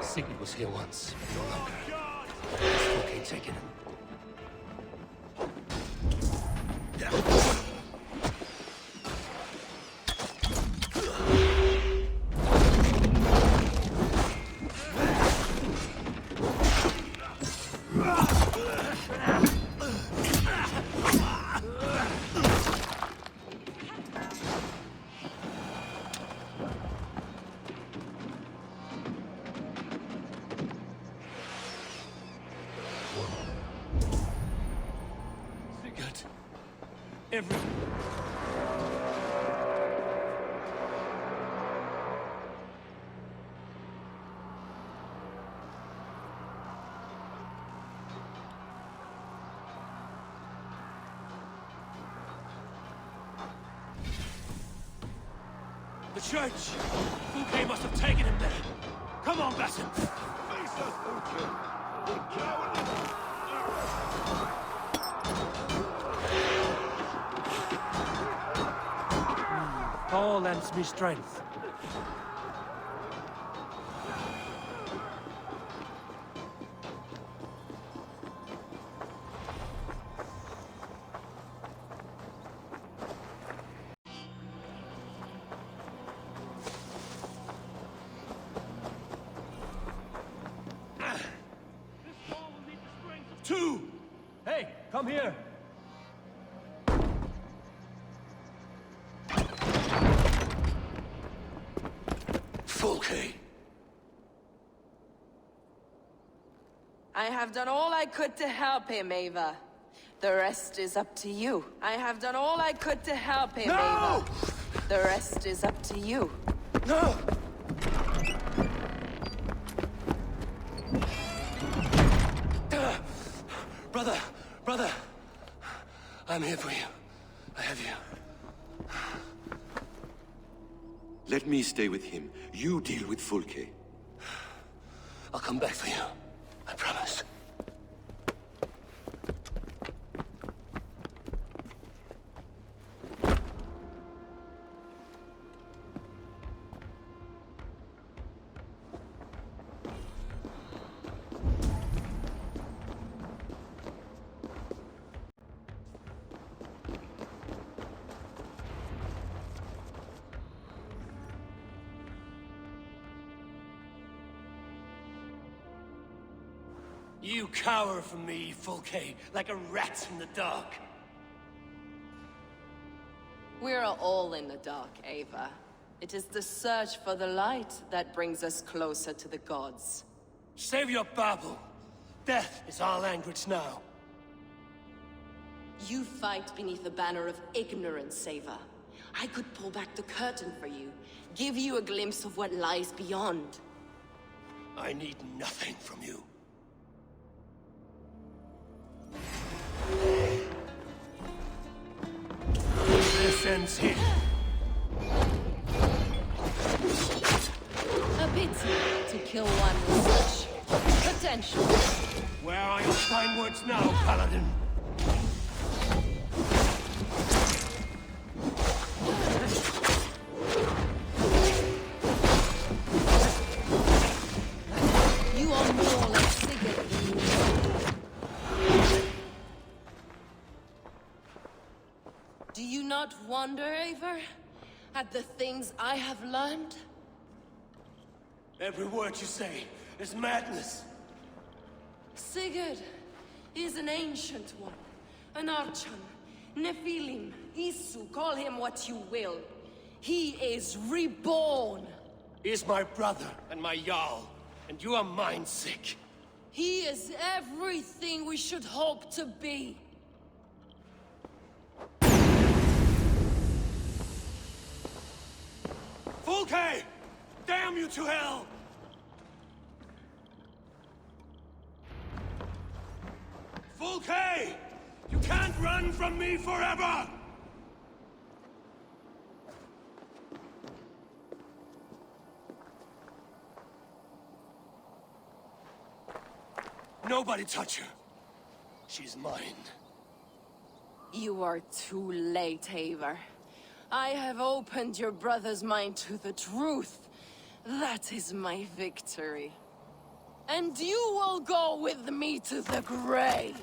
Sigurd was here once. No longer. It's okay taking him. The church! Fulke must have taken him there. Come on, Basim! Face us, Fulke! The coward! Paul lends me strength. Two! Hey, come here! Fulke! I have done all I could to help him, Ava. The rest is up to you. I have done all I could to help him, Ava. The rest is up to you. No! Brother! I'm here for you. I have you. Let me stay with him. You deal with Fulke. I'll come back for you. I promise. You cower from me, Fulke, like a rat in the dark. We're all in the dark, Ava. It is the search for the light that brings us closer to the gods. Save your babble. Death is our language now. You fight beneath the banner of ignorance, Saver. I could pull back the curtain for you, give you a glimpse of what lies beyond. I need nothing from you. This ends here. A pity to kill one with such potential. Where are your fine words now, Paladin? You are more like Sigurd than you are. Do you not wonder, Eivor, at the things I have learned? Every word you say is madness. Sigurd is an ancient one, an Archon, Nephilim, Isu, call him what you will. He is reborn. He is my brother and my Jarl, and you are mind sick. He is everything we should hope to be. Fulke! Damn you to hell! Fulke! You can't run from me forever! Nobody touch her. She's mine. You are too late, Eivor. I have opened your brother's mind to the truth. That is my victory. And you will go with me to the grave.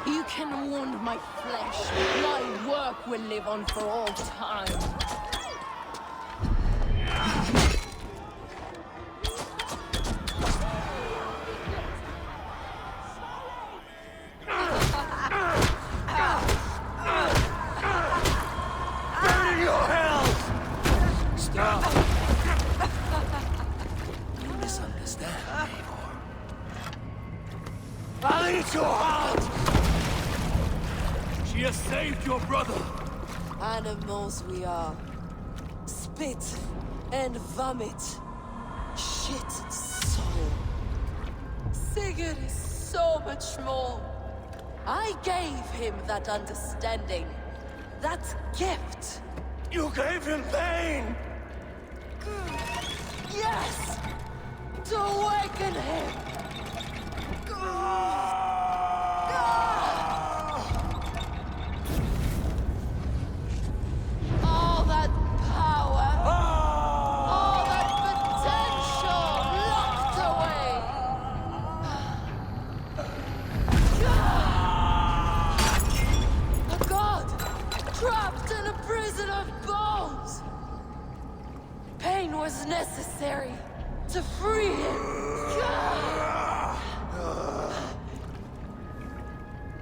You can wound my flesh. My work will live on for all time. Burning your hells! Stop! You misunderstand, Eivor. I'll eat your heart! She has saved your brother! Animals we are. Spit and vomit. Shit and soul. Sigurd is so much more. I gave him that understanding. That gift. You gave him pain! Yes! To awaken him! All that power, all that potential locked away. A god trapped in a prison of bones. Pain was necessary to free him.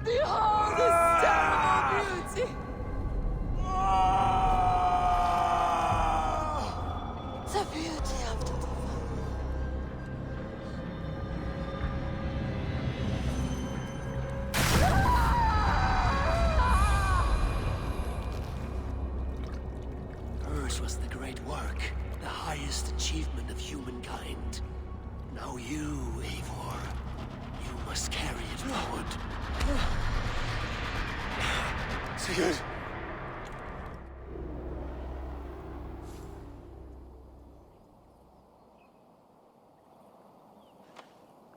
Behold this terrible beauty! The beauty of the divine. Hers was the great work, the highest achievement of humankind. Now you, Eivor, you must carry it forward. Sigurd!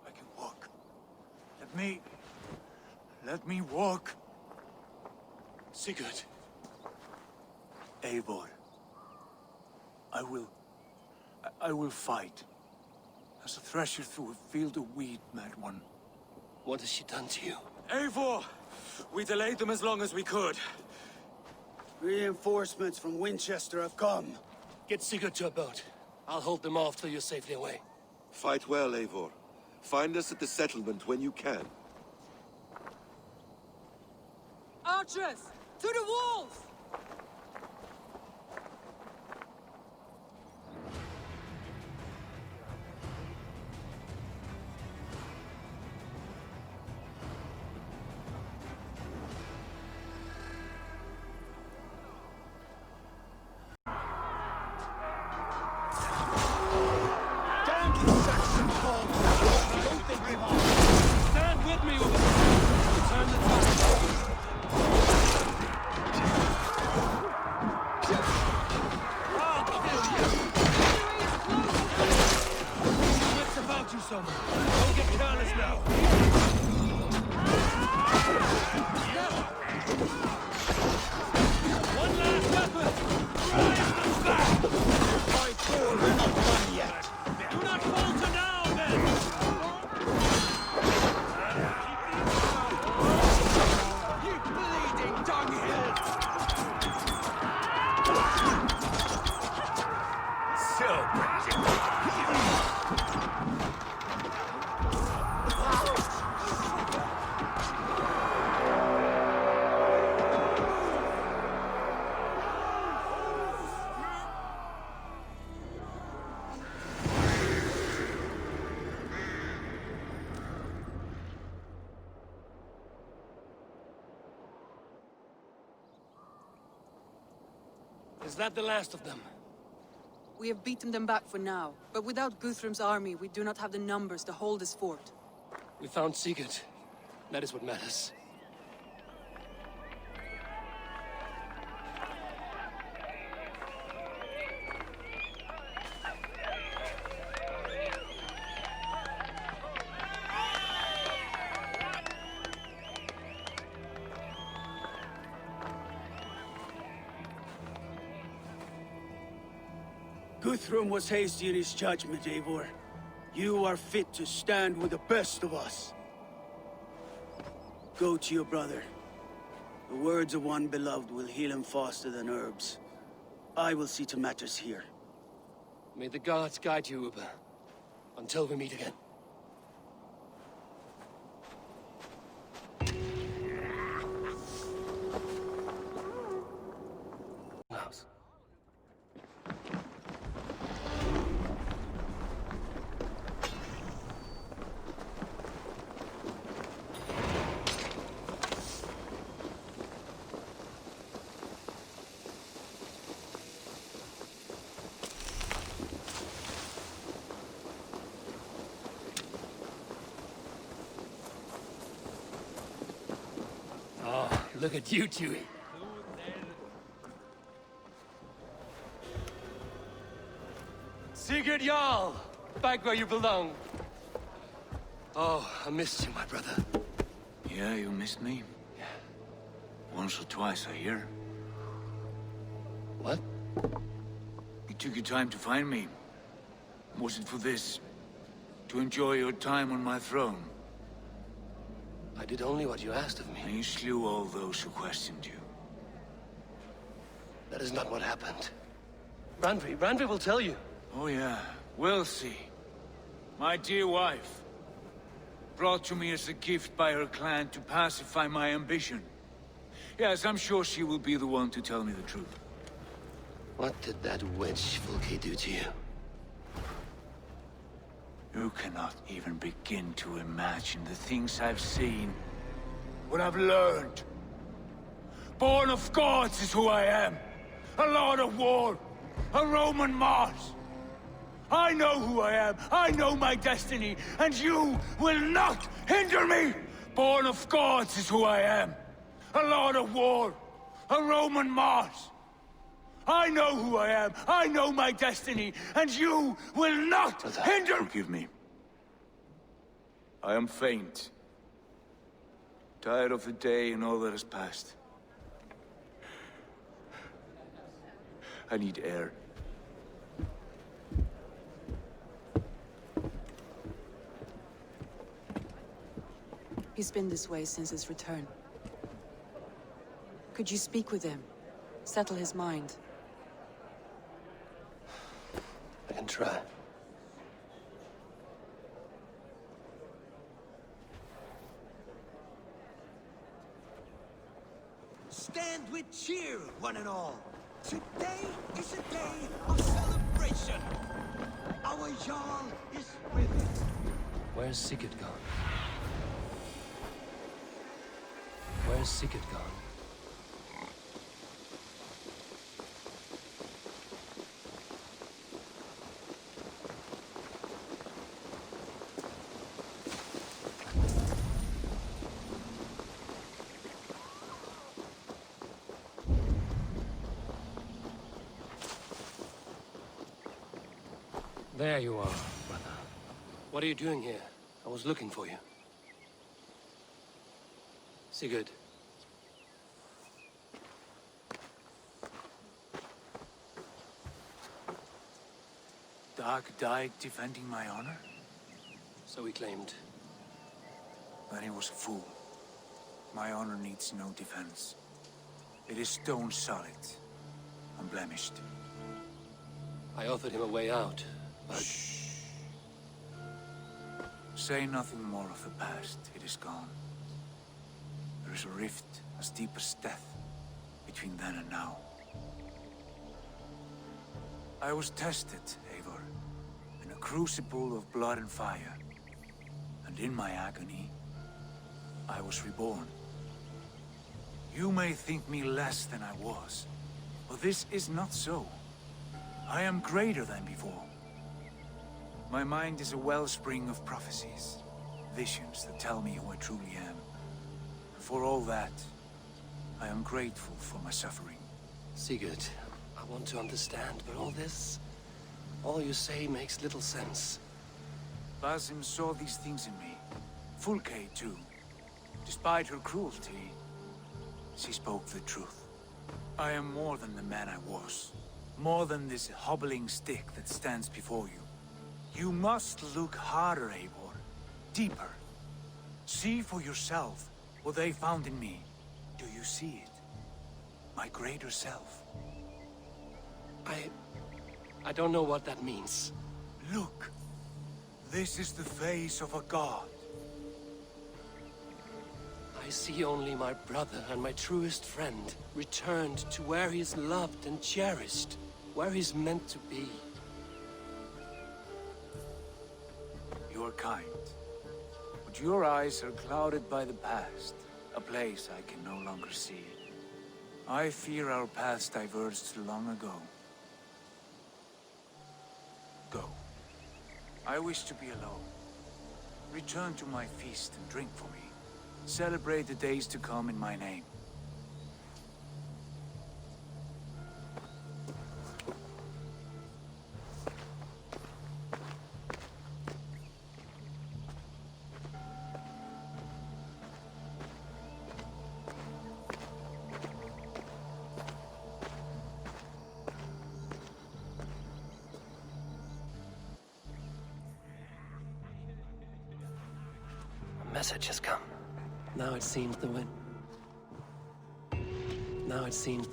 I can walk. Let me walk. Sigurd. Eivor. I will fight. As a thresher through a field of wheat, mad one. What has she done to you? Eivor! We delayed them as long as we could. Reinforcements from Winchester have come. Get Sigurd to a boat. I'll hold them off till you're safely away. Fight well, Eivor. Find us at the settlement when you can. Archers! To the walls! Stand with me, Uber! Turn the tide! I'll kill you! What's about you, someone? Don't get careless now! One last effort! Drive them back! Fight for, we're not done yet. Do not falter now, then! You bleeding dunghill! Is that the last of them? We have beaten them back for now, but without Guthrum's army, we do not have the numbers to hold this fort. We found Sigurd. That is what matters. Guthrum was hasty in his judgment, Eivor. You are fit to stand with the best of us. Go to your brother. The words of one beloved will heal him faster than herbs. I will see to matters here. May the gods guide you, Uber. Until we meet again. House. Oh, look at you, Chewie. Sigurd Jarl! Back where you belong. Oh, I missed you, my brother. Yeah, you missed me? Yeah. Once or twice, I hear. What? You took your time to find me. Was it for this? To enjoy your time on my throne? I did only what you asked of me. And you slew all those who questioned you. That is not what happened. Randvi will tell you. Oh yeah, we'll see. My dear wife, brought to me as a gift by her clan to pacify my ambition. Yes, I'm sure she will be the one to tell me the truth. What did that wench Fulke do to you? You cannot even begin to imagine the things I've seen. What I've learned. Born of gods is who I am. A lord of war. A Roman Mars. I know who I am. I know my destiny. And you will not hinder me. Born of gods is who I am. A lord of war. A Roman Mars. I know who I am. I know my destiny. And you will not hinder... Forgive me. I am faint. Tired of the day and all that has passed. I need air. He's been this way since his return. Could you speak with him? Settle his mind? I can try. Stand with cheer, one and all. Today is a day of celebration. Our Jarl is with us. Where's Sigurd gone? Where's Sigurd gone? There you are, brother. What are you doing here? I was looking for you. Sigurd. Dag died defending my honor? So he claimed. Then he was a fool. My honor needs no defense. It is stone solid, unblemished. I offered him a way out, but... Shh. Say nothing more of the past. It is gone. There is a rift as deep as death between then and now. I was tested, Eivor, in a crucible of blood and fire. And in my agony, I was reborn. You may think me less than I was, but this is not so. I am greater than before. My mind is a wellspring of prophecies, visions that tell me who I truly am. For all that, I am grateful for my suffering. Sigurd, I want to understand, but all you say makes little sense. Basim saw these things in me. Fulke, too. Despite her cruelty, she spoke the truth. I am more than the man I was. More than this hobbling stick that stands before you. You must look harder, Eivor. Deeper. See for yourself what they found in me. Do you see it? My greater self. I don't know what that means. Look. This is the face of a god. I see only my brother and my truest friend returned to where he is loved and cherished, where he's meant to be. You are kind. But your eyes are clouded by the past, a place I can no longer see. I fear our paths diverged long ago. Go. I wish to be alone. Return to my feast and drink for me. Celebrate the days to come in my name. A message has come. Now it seems the wind. Now it seems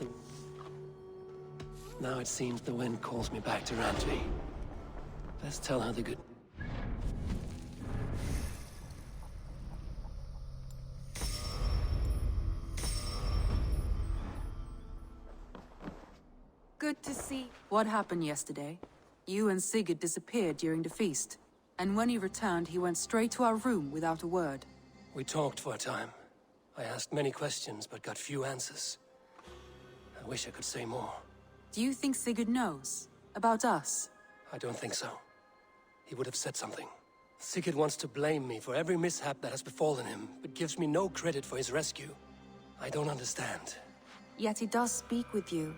the wind calls me back to Randvi. Let's tell her the good. Good to see. What happened yesterday? You and Sigurd disappeared during the feast. And when he returned, he went straight to our room without a word. We talked for a time. I asked many questions, but got few answers. I wish I could say more. Do you think Sigurd knows? About us? I don't think so. He would have said something. Sigurd wants to blame me for every mishap that has befallen him, but gives me no credit for his rescue. I don't understand. Yet he does speak with you.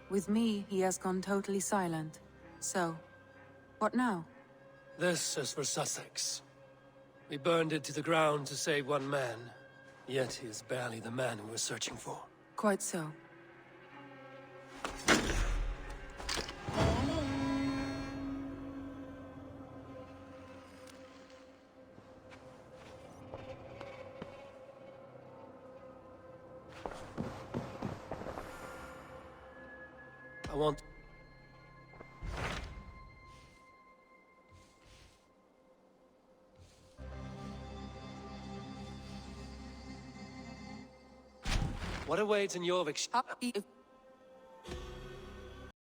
With me, he has gone totally silent. So, what now? This is for Sussex. We burned it to the ground to save one man. Yet he is barely the man we were searching for. Quite so. I want... What awaits in Jorvik?